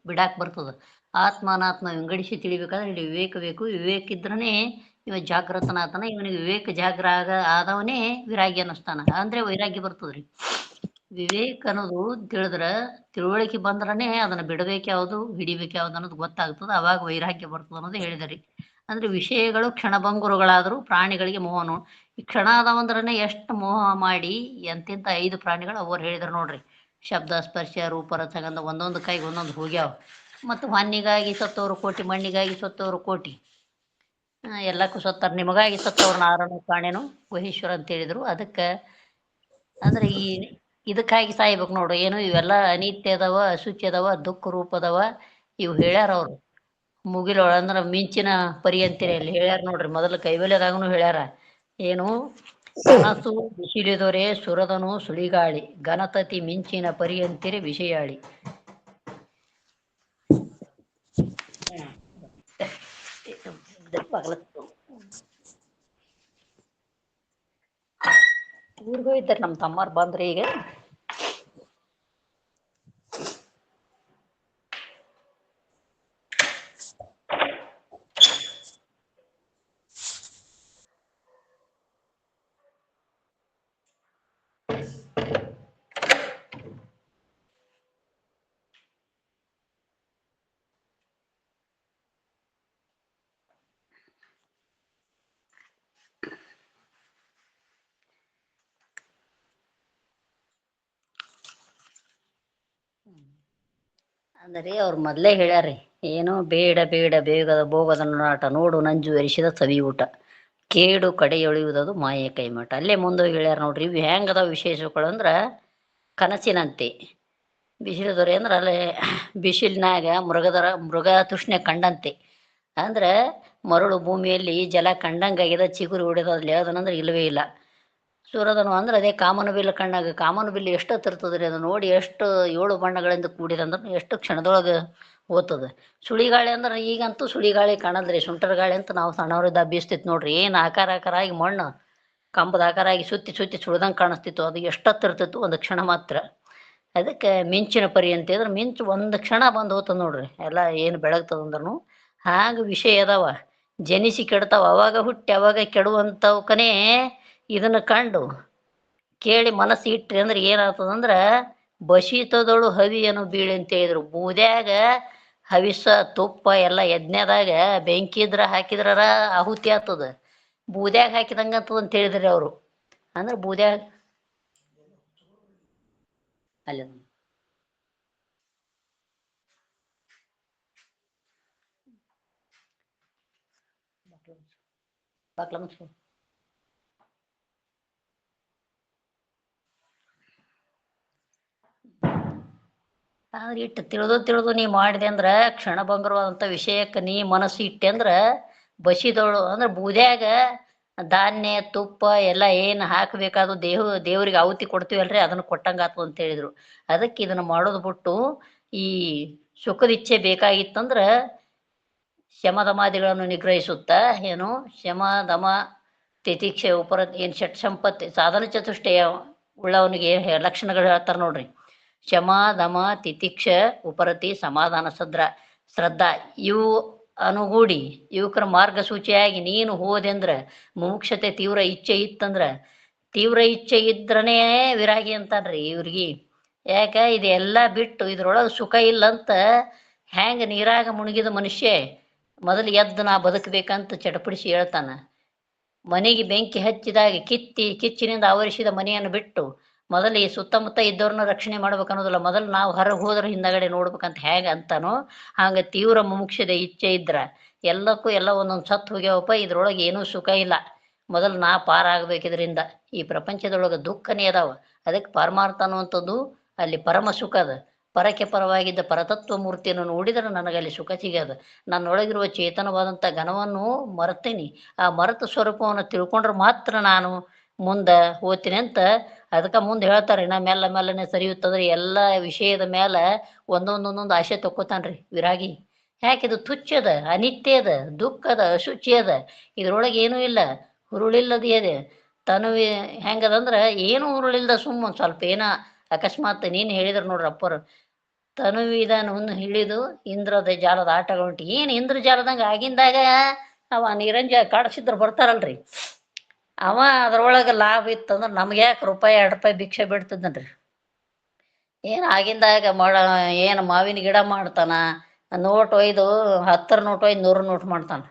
ಬಿಡಾಕ್ ಬರ್ತದ. ಆತ್ಮ ಅನಾತ್ಮ ವಿಂಗಡಿಸಿ ತಿಳಿಬೇಕಾದ್ರೆ ಇಲ್ಲಿ ವಿವೇಕ ಬೇಕು. ವಿವೇಕ ಇದ್ರನೇ ಇವ ಜಾಗೃತನಾತನ. ಇವನಿಗೆ ವಿವೇಕ ಜಾಗ್ರ ಆದವನೇ ವಿರಾಗಿ ಅನ್ನಿಸ್ತಾನ, ಅಂದ್ರೆ ವೈರಾಗ್ಯ ಬರ್ತದ್ರಿ. ವಿವೇಕ ಅನ್ನೋದು ತಿಳಿದ್ರೆ, ತಿಳುವಳಿಕೆ ಬಂದ್ರನೇ ಅದನ್ನ ಬಿಡಬೇಕು ಯಾವುದು ಹಿಡಿಬೇಕು ಯಾವ್ದು ಅನ್ನೋದು ಗೊತ್ತಾಗ್ತದೆ. ಅವಾಗ ವೈರಾಗ್ಯ ಬರ್ತದೆ ಅನ್ನೋದು ಹೇಳಿದರಿ. ಅಂದ್ರೆ ವಿಷಯಗಳು ಕ್ಷಣಭಂಗುರಗಳಾದರೂ ಪ್ರಾಣಿಗಳಿಗೆ ಮೋಹನು. ಈ ಕ್ಷಣ ಅದಾವಂದ್ರನೇ ಎಷ್ಟು ಮೋಹ ಮಾಡಿ ಎಂತೆಂಥ 5 ಪ್ರಾಣಿಗಳು ಅವ್ರು ಹೇಳಿದ್ರು ನೋಡ್ರಿ. ಶಬ್ದ ಸ್ಪರ್ಶ ರೂಪ ರಸಗಂಧ ಒಂದೊಂದು ಕೈಗೆ ಒಂದೊಂದು ಹೋಗ್ಯಾವ. ಮತ್ತು ಮಣ್ಣಿಗಾಗಿ ಸತ್ತವರು ಕೋಟಿ, ಮಣ್ಣಿಗಾಗಿ ಸತ್ತವರು ಕೋಟಿ, ಎಲ್ಲಕ್ಕೂ ಸತ್ತಾರ. ನಿಮಗಾಗಿ ಸತ್ತವ್ರು ನಾರನು ಕಾಣೆನು ಗುಹೇಶ್ವರ ಅಂತ ಹೇಳಿದ್ರು. ಅದಕ್ಕೆ ಅಂದ್ರೆ ಇದಕ್ಕಾಗಿ ಸಾಯ್ಬೇಕು ನೋಡ್ರಿ. ಏನು ಇವೆಲ್ಲ ಅನಿತ್ಯ ಅದಾವ, ಅಶುಚಿ ಅದಾವ, ದುಃಖ ರೂಪದವ ಇವು ಹೇಳ್ಯಾರ ಅವರು. ಮುಗಿಲೊಳ ಅಂದ್ರೆ ಮಿಂಚಿನ ಪರಿ ಅಂತೀರಿ ಅಲ್ಲಿ ಹೇಳ್ಯಾರ ನೋಡ್ರಿ. ಮೊದಲು ಕೈವಲ್ಯದಾಗನು ಹೇಳ್ಯಾರ, ಏನು ಕನಸು ಬಿಸಿಲಿದೊರೆ ಸುರದನು ಸುಳಿಗಾಳಿ ಘನತತಿ ಮಿಂಚಿನ ಪರಿ ಅಂತೀರಿ ವಿಷಯಾಳಿ. ಊರ್ಗೂ ಇದ್ದಾರೆ ನಮ್ಮ ತಮ್ಮರು ಬಂದ್ರಿ ಈಗ. ಅಂದರೆ ಅವ್ರು ಮೊದಲೇ ಹೇಳ್ಯಾರಿ, ಏನು ಬೇಡ ಬೇಡ ಬೇಗದ ಭೋಗದ ನಾಟ ನೋಡು ನಂಜು ಎರಿಸಿದ ಸವಿ ಊಟ ಕೇಡು ಕಡೆಯೊಳಿಯುವುದದು ಮಾಯೆ ಕೈಮಠ. ಅಲ್ಲೇ ಮುಂದೋಗಿ ಹೇಳ್ಯಾರ ನೋಡ್ರಿ. ಇವು ಹೆಂಗದಾವ ವಿಶೇಷಗಳು ಅಂದ್ರೆ ಕನಸಿನಂತೆ. ಬಿಸಿಲದೊರೆ ಅಂದ್ರೆ ಅಲ್ಲೇ ಬಿಸಿಲಿನಾಗ ಮೃಗ ತೃಷ್ಣೆ ಕಂಡಂತೆ. ಅಂದ್ರೆ ಮರಳು ಭೂಮಿಯಲ್ಲಿ ಜಲ ಕಂಡಂಗಾಗ್ಯದ, ಚಿಗುರು ಹೊಡೆದಲ್ಲಿ ಅದನಂದ್ರೆ ಇಲ್ಲವೇ ಇಲ್ಲ. ಸೂರದನು ಅಂದ್ರೆ ಅದೇ ಕಾಮನ ಬಿಲ್ಲು ಕಣ್ಣಾಗ ಕಾಮನ ಬಿಲ್ಲು ಎಷ್ಟು ಹತ್ತಿರ್ತದೆ ರೀ ಅದು ನೋಡಿ ಎಷ್ಟು 7 ಬಣ್ಣಗಳಿಂದ ಕೂಡಿದೆ ಅಂದ್ರೆ ಎಷ್ಟು ಕ್ಷಣದೊಳಗೆ ಓದ್ತದೆ. ಸುಳಿಗಾಳಿ ಅಂದ್ರೆ ಈಗಂತೂ ಸುಳಿಗಾಳಿ ಕಾಣಲ್ರಿ, ಸುಂಟರ ಗಾಳಿ ಅಂತ ನಾವು ಸಣ್ಣವರಿದ್ದ ಬೀಸ್ತಿತ್ತು ನೋಡ್ರಿ, ಏನು ಆಕಾರ ಆಗಿ ಮಣ್ಣು ಕಂಬದ ಆಕಾರ ಆಗಿ ಸುತ್ತಿ ಸುಳ್ದಂಗೆ ಕಾಣಿಸ್ತಿತ್ತು. ಅದು ಎಷ್ಟೊತ್ತಿರ್ತಿತ್ತು ಒಂದು ಕ್ಷಣ ಮಾತ್ರ. ಅದಕ್ಕೆ ಮಿಂಚಿನ ಪರಿ ಅಂತಂದ್ರೆ ಮಿಂಚು ಒಂದು ಕ್ಷಣ ಬಂದು ಹೋಗ್ತದೆ ನೋಡ್ರಿ, ಎಲ್ಲ ಏನು ಬೆಳಗ್ತದಂದ್ರೂ ಹಾಗೆ ವಿಷಯ ಅದಾವ. ಜನಿಸಿ ಕೆಡ್ತಾವ, ಅವಾಗ ಹುಟ್ಟಿ ಅವಾಗ ಕೆಡುವಂಥವಕ್ಕನೇ ಇದನ್ನು ಕಂಡು ಕೇಳಿ ಮನಸ್ಸು ಇಟ್ರಿ ಅಂದ್ರೆ ಏನಾಗ್ತದಂದ್ರೆ ಬಸಿತದಳು ಹವಿಯನ್ನು ಬೀಳಿ ಅಂತ ಹೇಳಿದ್ರು. ಬೂದ್ಯಾಗ ಹವಿಸ ತುಪ್ಪ ಎಲ್ಲ ಯಜ್ಞದಾಗ ಬೆಂಕಿ ಇದ್ರ ಹಾಕಿದ್ರ ಆಹುತಿ ಆಗ್ತದ, ಬೂದ್ಯಾಗ ಹಾಕಿದಂಗೆ ಆಗ್ತದ ಅಂತ ಹೇಳಿದ್ರಿ ಅವರು. ಅಂದ್ರೆ ಬೂದ್ಯಾಗ ಅಲ್ಲಿ ಬಾಕ್ಲ ಮುಚ್ಚು. ಆದ್ರೆ ಇಟ್ಟು ತಿಳಿದು ನೀ ಮಾಡಿದೆ ಅಂದ್ರೆ ಕ್ಷಣಭಂಗರವಾದಂಥ ವಿಷಯಕ್ಕೆ ನೀ ಮನಸ್ಸು ಇಟ್ಟೆ ಅಂದ್ರೆ ಬಸಿದವಳು ಅಂದ್ರೆ ಬೂದ್ಯಾಗ ಧಾನ್ಯ ತುಪ್ಪ ಎಲ್ಲ ಏನು ಹಾಕಬೇಕಾದ್ರು ದೇವ್ರಿಗೆ ಆಹುತಿ ಕೊಡ್ತೀವಲ್ರಿ, ಅದನ್ನು ಕೊಟ್ಟಂಗೆ ಆತು ಅಂತ ಹೇಳಿದರು. ಅದಕ್ಕೆ ಇದನ್ನು ಮಾಡೋದು ಬಿಟ್ಟು ಈ ಸುಖದ ಇಚ್ಛೆ ಬೇಕಾಗಿತ್ತಂದ್ರೆ ಶಮದಮಾದಿಗಳನ್ನು ನಿಗ್ರಹಿಸುತ್ತಾ ಏನು ಶಮ ದಮ ತಿತಿಕ್ಷೆ ಉಪರ ಏನು ಷಟ್ ಸಂಪತ್ತಿ ಸಾಧನ ಚತುಷ್ಟಯ ಉಳ್ಳವನಿಗೆ ಲಕ್ಷಣಗಳು ಹೇಳ್ತಾರೆ ನೋಡ್ರಿ. ಶಮ ದಮ ತಿತಿಕ್ಷ ಉಪರತಿ ಸಮಾಧಾನ ಶ್ರದ್ಧಾ ಇವು ಅನುಗೂಡಿ ಇವಕ್ರ ಮಾರ್ಗಸೂಚಿಯಾಗಿ ನೀನು ಹೋದೆಂದ್ರೆ ಮುಮುಕ್ಷತೆ ತೀವ್ರ ಇಚ್ಛೆ ಇತ್ತಂದ್ರೆ, ತೀವ್ರ ಇಚ್ಛೆ ಇದ್ರನೇ ವಿರಾಗಿ ಅಂತಾನ್ರಿ ಇವ್ರಿಗೆ. ಯಾಕೆ ಇದೆಲ್ಲ ಬಿಟ್ಟು ಇದ್ರೊಳಗೆ ಸುಖ ಇಲ್ಲಂತ ಹ್ಯಾಂಗ ನೀರಾಗ ಮುಳುಗಿದ ಮನುಷ್ಯ ಮೊದಲು ಎದ್ದು ನಾ ಬದುಕಬೇಕಂತ ಚಟಪಡಿಸಿ ಹೇಳ್ತಾನ. ಮನೆಗೆ ಬೆಂಕಿ ಹಚ್ಚಿದಾಗ ಕಿಚ್ಚಿನಿಂದ ಆವರಿಸಿದ ಮನೆಯನ್ನು ಬಿಟ್ಟು ಮೊದಲು ಈ ಸುತ್ತಮುತ್ತ ಇದ್ದವ್ರನ್ನ ರಕ್ಷಣೆ ಮಾಡ್ಬೇಕು ಅನ್ನೋದಿಲ್ಲ, ಮೊದಲು ನಾವು ಹೊರಗೆ ಹೋದ್ರೆ ಹಿಂದಗಡೆ ನೋಡ್ಬೇಕಂತ ಹೇಗೆ ಅಂತಾನೋ ಹಂಗೆ ತೀವ್ರ ಮುಮುಕ್ಷದ ಇಚ್ಛೆ ಇದ್ರ ಎಲ್ಲಕ್ಕೂ ಎಲ್ಲ ಒಂದೊಂದು ಸತ್ತು ಹೋಗ್ಯಾವಪ್ಪ, ಇದ್ರೊಳಗೆ ಏನೂ ಸುಖ ಇಲ್ಲ, ಮೊದಲು ನಾ ಪಾರಾಗಬೇಕಿದ್ರಿಂದ. ಈ ಪ್ರಪಂಚದೊಳಗೆ ದುಃಖನೇ ಅದಾವ, ಅದಕ್ಕೆ ಪರಮಾರ್ಥ ಅನ್ನುವಂಥದ್ದು ಅಲ್ಲಿ ಪರಮ ಸುಖ ಅದ. ಪರಕ್ಕೆ ಪರವಾಗಿದ್ದ ಪರತತ್ವ ಮೂರ್ತಿಯನ್ನು ನೋಡಿದರೆ ನನಗಲ್ಲಿ ಸುಖ ಸಿಗದ. ನನ್ನೊಳಗಿರುವ ಚೇತನವಾದಂಥ ಘನವನ್ನು ಮರೆತೀನಿ, ಆ ಮರೆತ ಸ್ವರೂಪವನ್ನು ತಿಳ್ಕೊಂಡ್ರೆ ಮಾತ್ರ ನಾನು ಮುಂದೆ ಹೋಗ್ತೀನಿ ಅಂತ. ಅದಕ್ಕೆ ಮುಂದೆ ಹೇಳ್ತಾರೆ ನಾ ಮೆಲ್ಲನೆ ಸರಿಯುತ್ತಂದ್ರೆ ಎಲ್ಲ ವಿಷಯದ ಮೇಲೆ ಒಂದೊಂದೊಂದೊಂದು ಆಸೆ ತಕ್ಕೋತಾನ್ರಿ ವಿರಾಗಿ. ಯಾಕಿದು ತುಚ್ಛದ ಅನಿತ್ಯದ ದುಃಖದ ಅಶುಚಿ ಅದ, ಇದ್ರೊಳಗೆ ಏನೂ ಇಲ್ಲ, ಹುರುಳಿಲ್ಲದ ಇದೆ ತನು. ಹೆಂಗದಂದ್ರೆ ಏನು ಹುರುಳಿಲ್ದ ಸುಮ್ಮ ಸ್ವಲ್ಪ ಏನ ಅಕಸ್ಮಾತ್ ನೀನು ಹೇಳಿದ್ರು ನೋಡ್ರಿ ಅಪ್ಪರು, ತನುವಿದನು ಹಿಡಿದು ಇಂದ್ರದ ಜಾಲದ ಆಟಗಳುಂಟು. ಏನು ಇಂದ್ರ ಜಾಲದಂಗೆ ಆಗಿಂದಾಗ ಅವ ನಿರಂಜ ಕಾಡಿಸಿದ್ರು ಬರ್ತಾರಲ್ರಿ, ಅವ ಅದ್ರೊಳಗೆ ಲಾಭ ಇತ್ತಂದ್ರೆ ನಮ್ಗೆ ಯಾಕೆ ರೂಪಾಯಿ 2 ರೂಪಾಯಿ ಭಿಕ್ಷೆ ಬಿಡ್ತಿದ್ದನ್ರಿ. ಏನು ಆಗಿಂದಾಗ ಏನು ಮಾವಿನ ಗಿಡ ಮಾಡ್ತಾನ, ನೋಟ್ ಒಯ್ದು 10 ನೋಟ್ ಒಯ್ದು 100 ನೋಟ್ ಮಾಡ್ತಾನ.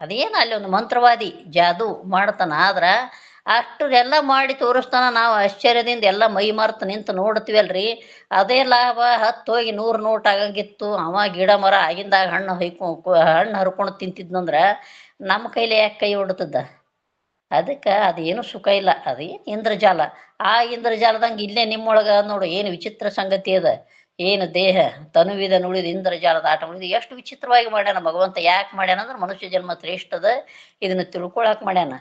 ಅದೇನು ಅಲ್ಲಿ ಒಂದು ಮಂತ್ರವಾದಿ ಜಾದು ಮಾಡ್ತಾನ. ಆದ್ರೆ ಅಷ್ಟು ಎಲ್ಲ ಮಾಡಿ ತೋರಿಸ್ತಾನ, ನಾವು ಆಶ್ಚರ್ಯದಿಂದ ಎಲ್ಲ ಮೈ ಮರ್ತು ನಿಂತು ನೋಡ್ತೀವಲ್ರಿ. ಅದೇ ಲಾಭ 10 ಹೋಗಿ 100 ನೋಟ್ ಆಗಂಗಿತ್ತು. ಅವ ಗಿಡ ಮರ ಆಗಿಂದಾಗ ಹಣ್ಣು ಹರ್ಕೊಂಡು ತಿಂತಿದ್ನಂದ್ರೆ ನಮ್ಮ ಕೈಲಿ ಯಾಕೆ ಕೈ ಹೊಡ್ತದ? ಅದಕ್ಕೆ ಅದೇನು ಸುಖ ಇಲ್ಲ, ಅದೇನು ಇಂದ್ರಜಾಲ. ಆ ಇಂದ್ರಜಾಲದಂಗೆ ಇಲ್ಲೇ ನಿಮ್ಮೊಳಗೆ ನೋಡು ಏನು ವಿಚಿತ್ರ ಸಂಗತಿ ಅದ. ಏನು ದೇಹ ತನುವಿದ ನುಳಿದ ಇಂದ್ರಜಾಲದ ಆಟ ಉಳಿದು ಎಷ್ಟು ವಿಚಿತ್ರವಾಗಿ ಮಾಡ್ಯಾನ ಭಗವಂತ. ಯಾಕೆ ಮಾಡ್ಯಾನ ಅಂದ್ರೆ ಮನುಷ್ಯ ಜನ್ಮ ಶ್ರೇಷ್ಠದ, ಇದನ್ನು ತಿಳ್ಕೊಳಕ್ಕೆ ಮಾಡ್ಯಾನ.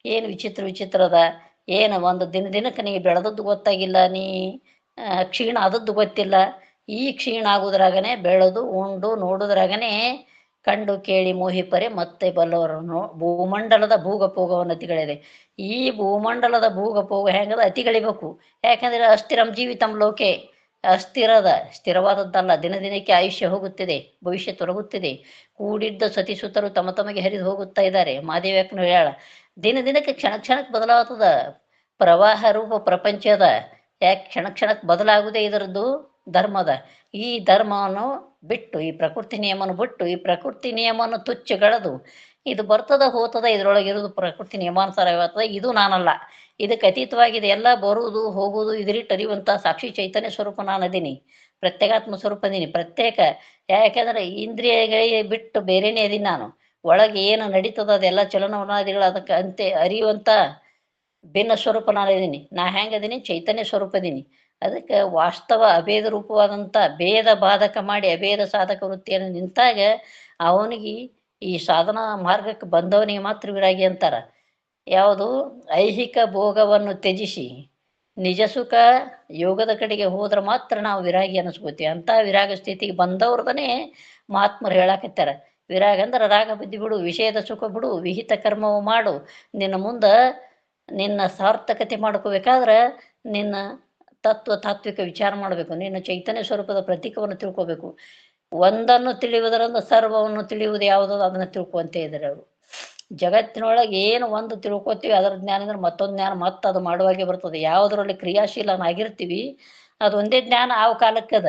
ಏನು ವಿಚಿತ್ರದ, ಏನು ಒಂದು ದಿನಕ್ಕೆ ನೀ ಬೆಳೆದದ್ದು ಗೊತ್ತಾಗಿಲ್ಲ, ನೀ ಕ್ಷೀಣ ಆದದ್ದು ಗೊತ್ತಿಲ್ಲ. ಈ ಕ್ಷೀಣ ಆಗೋದ್ರಾಗನೇ ಬೆಳೆದು ಉಂಡು ನೋಡೋದ್ರಾಗನೇ ಕಂಡು ಕೇಳಿ ಮೋಹಿಪರೆ ಮತ್ತೆ ಬಲ್ಲವರನ್ನು ಭೂಮಂಡಲದ ಭೂಗಪೋಗವನ್ನು ಅತಿಗಳಿದೆ. ಈ ಭೂಮಂಡಲದ ಭೂಗಪೋಗ ಹೆಂಗದ ಅತಿಗಳಿಬೇಕು. ಯಾಕಂದರೆ ಅಸ್ಥಿರಂ ಜೀವಿತಂ ಲೋಕೆ, ಸ್ಥಿರವಾದದ್ದಲ್ಲ. ದಿನಕ್ಕೆ ಆಯುಷ್ಯ ಹೋಗುತ್ತಿದೆ, ಭವಿಷ್ಯ ತೊಲಗುತ್ತಿದೆ. ಕೂಡಿದ್ದ ಸತಿಸುತ್ತರು ತಮಗೆ ಹರಿದು ಹೋಗುತ್ತಾ ಇದ್ದಾರೆ. ಮಾದೇವ್ಯಾಕನು ಹೇಳ ದಿನಕ್ಕೆ ಕ್ಷಣಕ್ಕೆ ಬದಲಾಗ್ತದ. ಪ್ರವಾಹ ರೂಪ ಪ್ರಪಂಚದ ಯಾಕೆ ಕ್ಷಣಕ್ಕೆ ಬದಲಾಗುವುದೇ ಇದರದ್ದು ಧರ್ಮದ. ಈ ಧರ್ಮವನ್ನು ಬಿಟ್ಟು, ಈ ಪ್ರಕೃತಿ ನಿಯಮವನ್ನು ಬಿಟ್ಟು, ಈ ಪ್ರಕೃತಿ ನಿಯಮವನ್ನು ತುಚ್ಛಗಳದು ಇದು ಬರ್ತದ ಹೋಗ್ತದ, ಇದ್ರೊಳಗಿರೋದು ಪ್ರಕೃತಿ ನಿಯಮಾನುಸಾರ ಇರ್ತದೆ, ಇದು ನಾನಲ್ಲ, ಇದಕ್ಕೆ ಅತೀತವಾಗಿದೆ. ಎಲ್ಲ ಬರುವುದು ಹೋಗುವುದು ಇದರಿಟ್ಟು ಅರಿಯುವಂಥ ಸಾಕ್ಷಿ ಚೈತನ್ಯ ಸ್ವರೂಪ ನಾನದೀನಿ, ಪ್ರತ್ಯೇಕಾತ್ಮ ಸ್ವರೂಪ ಅದೀನಿ. ಪ್ರತ್ಯೇಕ ಯಾಕೆಂದರೆ ಇಂದ್ರಿಯಗಳಿಗೆ ಬಿಟ್ಟು ಬೇರೆನೇ ಅದೀನಿ ನಾನು. ಒಳಗೆ ಏನು ನಡೀತದ ಅದೆಲ್ಲ ಚಲನವನಾದಿಗಳು ಅದಕ್ಕೆ ಅಂತೆ ಅರಿಯುವಂಥ ಭಿನ್ನ ಸ್ವರೂಪ ನಾನಿದ್ದೀನಿ. ನಾ ಹೆಂಗದೀನಿ? ಚೈತನ್ಯ ಸ್ವರೂಪ ಅದೀನಿ. ಅದಕ್ಕೆ ವಾಸ್ತವ ಅಭೇದ ರೂಪವಾದಂಥ ಭೇದ ಬಾಧಕ ಮಾಡಿ ಅಭೇದ ಸಾಧಕ ವೃತ್ತಿಯನ್ನು ನಿಂತಾಗ ಅವನಿಗೆ ಈ ಸಾಧನಾ ಮಾರ್ಗಕ್ಕೆ ಬಂದವನಿಗೆ ಮಾತ್ರ ವಿರಾಗಿ ಅಂತಾರ. ಯಾವುದು ಐಹಿಕ ಭೋಗವನ್ನು ತ್ಯಜಿಸಿ ನಿಜ ಸುಖ ಯೋಗದ ಕಡೆಗೆ ಹೋದ್ರೆ ಮಾತ್ರ ನಾವು ವಿರಾಗಿ ಅನಿಸ್ಕೋತೀವಿ. ಅಂತ ವಿರಾಗ ಸ್ಥಿತಿಗೆ ಬಂದವ್ರದನೇ ಮಹಾತ್ಮರು ಹೇಳಾಕತ್ತಾರ. ವಿರಾಗ ಅಂದ್ರೆ ರಾಗ ಬುದ್ಧಿ ಬಿಡು, ವಿಷಯದ ಸುಖ ಬಿಡು, ವಿಹಿತ ಕರ್ಮವು ಮಾಡು. ನಿನ್ನ ಮುಂದೆ ನಿನ್ನ ಸಾರ್ಥಕತೆ ಮಾಡ್ಕೋಬೇಕಾದ್ರೆ ನಿನ್ನ ತಾತ್ವಿಕ ವಿಚಾರ ಮಾಡಬೇಕು. ನಿನ್ನ ಚೈತನ್ಯ ಸ್ವರೂಪದ ಪ್ರತೀಕವನ್ನು ತಿಳ್ಕೋಬೇಕು. ಒಂದನ್ನು ತಿಳಿಯುವುದರಿಂದ ಸರ್ವವನ್ನು ತಿಳಿಯುವುದು ಯಾವುದೋ ಅದನ್ನು ತಿಳ್ಕೊಂತ ಇದ್ದಾರೆ ಅವರು. ಜಗತ್ತಿನೊಳಗೆ ಏನು ಒಂದು ತಿಳ್ಕೊತೀವಿ ಅದರ ಜ್ಞಾನ ಅಂದ್ರೆ ಮತ್ತೊಂದು ಜ್ಞಾನ ಮತ್ತೆ ಅದು ಮಾಡುವಾಗೆ ಬರ್ತದೆ. ಯಾವುದರಲ್ಲಿ ಕ್ರಿಯಾಶೀಲನಾಗಿರ್ತೀವಿ ಅದು ಒಂದೇ ಜ್ಞಾನ ಆ ಕಾಲಕ್ಕದ.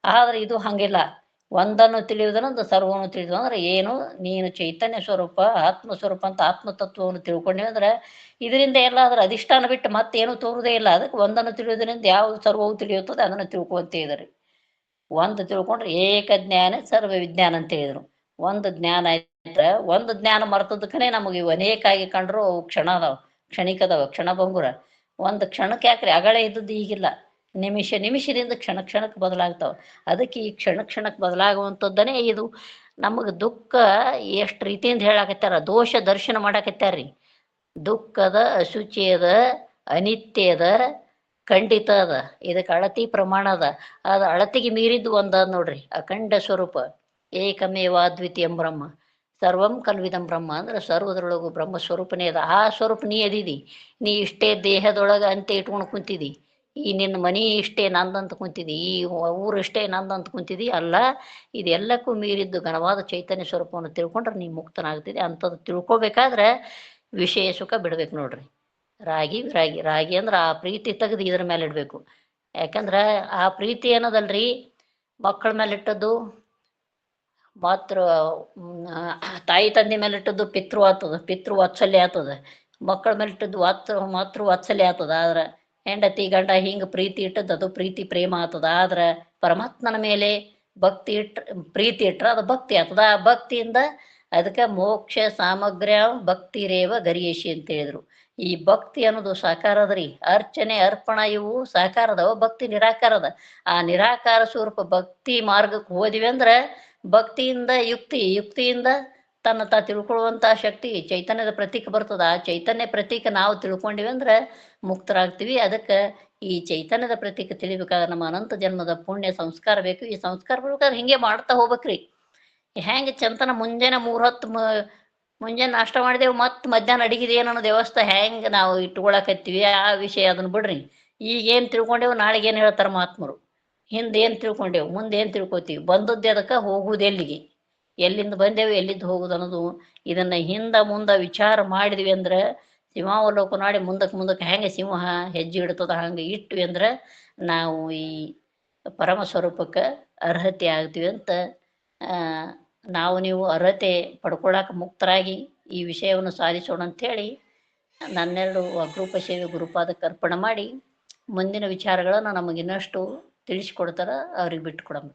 ಆದ್ರೆ ಇದು ಹಂಗಿಲ್ಲ. ಒಂದನ್ನು ತಿಳಿಯುವುದರಿಂದ ಸರ್ವವನ್ನು ತಿಳಿಯುವುದು ಅಂದ್ರೆ ಏನು, ನೀನು ಚೈತನ್ಯ ಸ್ವರೂಪ ಆತ್ಮ ಸ್ವರೂಪ ಅಂತ ಆತ್ಮತತ್ವವನ್ನು ತಿಳ್ಕೊಂಡ್ವಿ ಅಂದ್ರೆ ಇದರಿಂದ ಎಲ್ಲ ಅದರ ಅಧಿಷ್ಠಾನ ಬಿಟ್ಟು ಮತ್ತೇನು ತೋರುವುದೇ ಇಲ್ಲ. ಅದಕ್ಕೆ ಒಂದನ್ನು ತಿಳಿಯುವುದರಿಂದ ಯಾವ ಸರ್ವವು ತಿಳಿಯುತ್ತದೆ ಅದನ್ನು ತಿಳ್ಕೊಂತ ಇದ್ದಾರೆ. ಒಂದು ತಿಳ್ಕೊಂಡ್ರೆ ಏಕ ಜ್ಞಾನ ಸರ್ವ ವಿಜ್ಞಾನ ಅಂತ ಹೇಳಿದ್ರು. ಒಂದು ಜ್ಞಾನ ಆಯ್ತ ಒಂದು ಜ್ಞಾನ ಮರ್ತದಕ್ಕನೆ ನಮಗೆ ಇವು ಅನೇಕ ಆಗಿ ಕಂಡ್ರು ಅವು ಕ್ಷಣ ಅದಾವ, ಕ್ಷಣಿಕದವ, ಕ್ಷಣಭಂಗುರ. ಒಂದು ಕ್ಷಣಕ್ಕೆ ಯಾಕ್ರಿ ಅಗಳೇ ಇದ್ದದ್ದು ಈಗಿಲ್ಲ, ನಿಮಿಷದಿಂದ ಕ್ಷಣಕ್ಕೆ ಬದಲಾಗ್ತಾವ. ಅದಕ್ಕೆ ಈ ಕ್ಷಣಕ್ಕೆ ಬದಲಾಗುವಂಥದ್ದನೇ ಇದು. ನಮಗೆ ದುಃಖ ಎಷ್ಟು ರೀತಿಯಿಂದ ಹೇಳಾಕತ್ತಾರ, ದೋಷ ದರ್ಶನ ಮಾಡಾಕತ್ತಾರ್ರಿ. ದುಃಖದ, ಅಶುಚಿಯದ, ಅನಿತ್ಯದ, ಖಂಡಿತ ಅದ. ಇದಕ್ಕೆ ಅಳತಿ ಪ್ರಮಾಣ ಅದ. ಅದು ಅಳತಿಗೆ ಮೀರಿದ್ದು ಒಂದ ನೋಡ್ರಿ, ಅಖಂಡ ಸ್ವರೂಪ ಏಕಮೇವ ಅದ್ವಿತೀಯಂ ಬ್ರಹ್ಮ ಸರ್ವಂ ಕಲ್ವಿದಂ ಬ್ರಹ್ಮ ಅಂದ್ರೆ ಸರ್ವದ್ರೊಳಗು ಬ್ರಹ್ಮ ಸ್ವರೂಪನೇ ಅದ. ಆ ಸ್ವರೂಪ ನೀ ಅದಿದಿ. ನೀ ಇಷ್ಟೇ ದೇಹದೊಳಗೆ ಅಂತೆ ಇಟ್ಕೊಂಡು ಕುಂತಿದಿ. ಈ ನಿನ್ನ ಮನಿ ಇಷ್ಟೇ ನಂದಂತ ಕುಂತಿದಿ, ಈ ಊರು ಇಷ್ಟೇ ನಂದಂತ ಕುಂತಿದಿ ಅಲ್ಲ. ಇದೆಲ್ಲಕ್ಕೂ ಮೀರಿದ್ದು ಘನವಾದ ಚೈತನ್ಯ ಸ್ವರೂಪವನ್ನು ತಿಳ್ಕೊಂಡ್ರೆ ನೀ ಮುಕ್ತನಾಗ್ತಿದೆ. ಅಂಥದ್ದು ತಿಳ್ಕೊಬೇಕಾದ್ರೆ ವಿಷಯ ಸುಖ ಬಿಡ್ಬೇಕು ನೋಡ್ರಿ. ರಾಗಿ ಅಂದ್ರೆ ಆ ಪ್ರೀತಿ ತೆಗೆದು ಇದ್ರ ಮೇಲೆ ಇಡಬೇಕು. ಯಾಕಂದ್ರೆ ಆ ಪ್ರೀತಿ ಏನದಲ್ರಿ, ಮಕ್ಕಳ ಮೇಲೆ ಇಟ್ಟದ್ದು ತಾಯಿ ತಂದೆ ಮೇಲೆ ಇಟ್ಟದ್ದು ಪಿತೃ ವಾತ್ಸಲ್ಯ ಆಗ್ತದ. ಮಕ್ಕಳ ಮೇಲೆ ಇಟ್ಟದ್ದು ಮಾತೃ ವಾತ್ಸಲ್ಯ ಆಗ್ತದ. ಆದ್ರೆ ಹೆಂಡತಿ ಗಂಡ ಹಿಂಗೆ ಪ್ರೀತಿ ಇಟ್ಟದ್ದು ಅದು ಪ್ರೀತಿ ಪ್ರೇಮ ಆಗ್ತದ. ಆದ್ರೆ ಪರಮಾತ್ಮನ ಮೇಲೆ ಪ್ರೀತಿ ಇಟ್ರೆ ಅದು ಭಕ್ತಿ ಆಗ್ತದ. ಆ ಭಕ್ತಿಯಿಂದ ಅದಕ್ಕೆ ಮೋಕ್ಷ ಸಾಮಗ್ರ್ಯ ಭಕ್ತಿರೇವ ಗರಿಯೇಶಿ ಅಂತ ಹೇಳಿದ್ರು. ಈ ಭಕ್ತಿ ಅನ್ನೋದು ಸಾಕಾರ ಅದ್ರಿ. ಅರ್ಚನೆ ಅರ್ಪಣ ಇವು ಸಾಕಾರದವ, ಭಕ್ತಿ ನಿರಾಕಾರದ. ಆ ನಿರಾಕಾರ ಸ್ವರೂಪ ಭಕ್ತಿ ಮಾರ್ಗಕ್ಕೆ ಹೋದಿವಿ ಅಂದ್ರೆ ಭಕ್ತಿಯಿಂದ ಯುಕ್ತಿಯಿಂದ ತನ್ನ ತಿಳ್ಕೊಳ್ಳುವಂಥ ಶಕ್ತಿ ಚೈತನ್ಯದ ಪ್ರತೀಕ ಬರ್ತದ. ಆ ಚೈತನ್ಯ ಪ್ರತೀಕ ನಾವು ತಿಳ್ಕೊಂಡಿವಿ ಅಂದ್ರೆ ಮುಕ್ತರಾಗ್ತೀವಿ. ಅದಕ್ಕೆ ಈ ಚೈತನ್ಯದ ಪ್ರತೀಕ ತಿಳಿಬೇಕಾದ್ರೆ ನಮ್ಮ ಅನಂತ ಜನ್ಮದ ಪುಣ್ಯ ಸಂಸ್ಕಾರ ಬೇಕು. ಈ ಸಂಸ್ಕಾರ ಬೇಕಾದ್ರೆ ಹಿಂಗೆ ಮಾಡ್ತಾ ಹೋಗ್ಬೇಕ್ರಿ. ಹೆಂಗೆ ಚಂತನ ಮುಂಜಾನೆ 3 ಹೊತ್ತು ಮುಂಜಾನೆ ನಾಷ್ಟ ಮಾಡಿದೆವು, ಮತ್ತು ಮಧ್ಯಾಹ್ನ ಅಡಿಗೆ ಏನನ್ನೋ ವ್ಯವಸ್ಥೆ ಹೆಂಗೆ ನಾವು ಇಟ್ಕೊಳಕತ್ತೀವಿ ಆ ವಿಷಯ ಅದನ್ನ ಬಿಡ್ರಿ. ಈಗೇನು ತಿಳ್ಕೊಂಡೇವು ನಾಳೆಗೆ ಏನು ಹೇಳ್ತಾರೆ ಮಹಾತ್ಮರು, ಹಿಂದೆ ಏನು ತಿಳ್ಕೊಂಡೇವು ಮುಂದೆ ಏನು ತಿಳ್ಕೊತೀವಿ, ಬಂದದ್ದೇ ಅದಕ್ಕೆ ಹೋಗುವುದು ಎಲ್ಲಿಗೆ, ಎಲ್ಲಿಂದ ಬಂದೇವು ಎಲ್ಲಿಂದ ಹೋಗುದು ಅನ್ನೋದು ಇದನ್ನ ಮುಂದೆ ವಿಚಾರ ಮಾಡಿದ್ವಿ ಅಂದ್ರೆ ಸಿಂಹಾವಲೋಕನ ಮಾಡಿ ಮುಂದಕ್ಕೆ ಹೆಂಗೆ ಸಿಂಹ ಹೆಜ್ಜೆ ಇಡ್ತದ ಹಂಗೆ ಇಟ್ವಿ ಅಂದ್ರೆ ನಾವು ಈ ಪರಮ ಸ್ವರೂಪಕ್ಕೆ ಅರ್ಹತೆ ಆಗ್ತೀವಿ ಅಂತ ನಾವು ನೀವು ಅರ್ಹತೆ ಪಡ್ಕೊಳ್ಳಾಕ ಮುಕ್ತರಾಗಿ ಈ ವಿಷಯವನ್ನು ಸಾಧಿಸೋಣ ಅಂಥೇಳಿ ನನ್ನೆರಡು ಅಪರೂಪ ಸೇವೆ ಗುರುಪಾದಕ್ಕೆ ಅರ್ಪಣೆ ಮಾಡಿ ಮುಂದಿನ ವಿಚಾರಗಳನ್ನು ನಮಗಿನ್ನಷ್ಟು ತಿಳಿಸ್ಕೊಡ್ತಾರ ಅವ್ರಿಗೆ ಬಿಟ್ಟು ಕೊಡಮ್ಮ.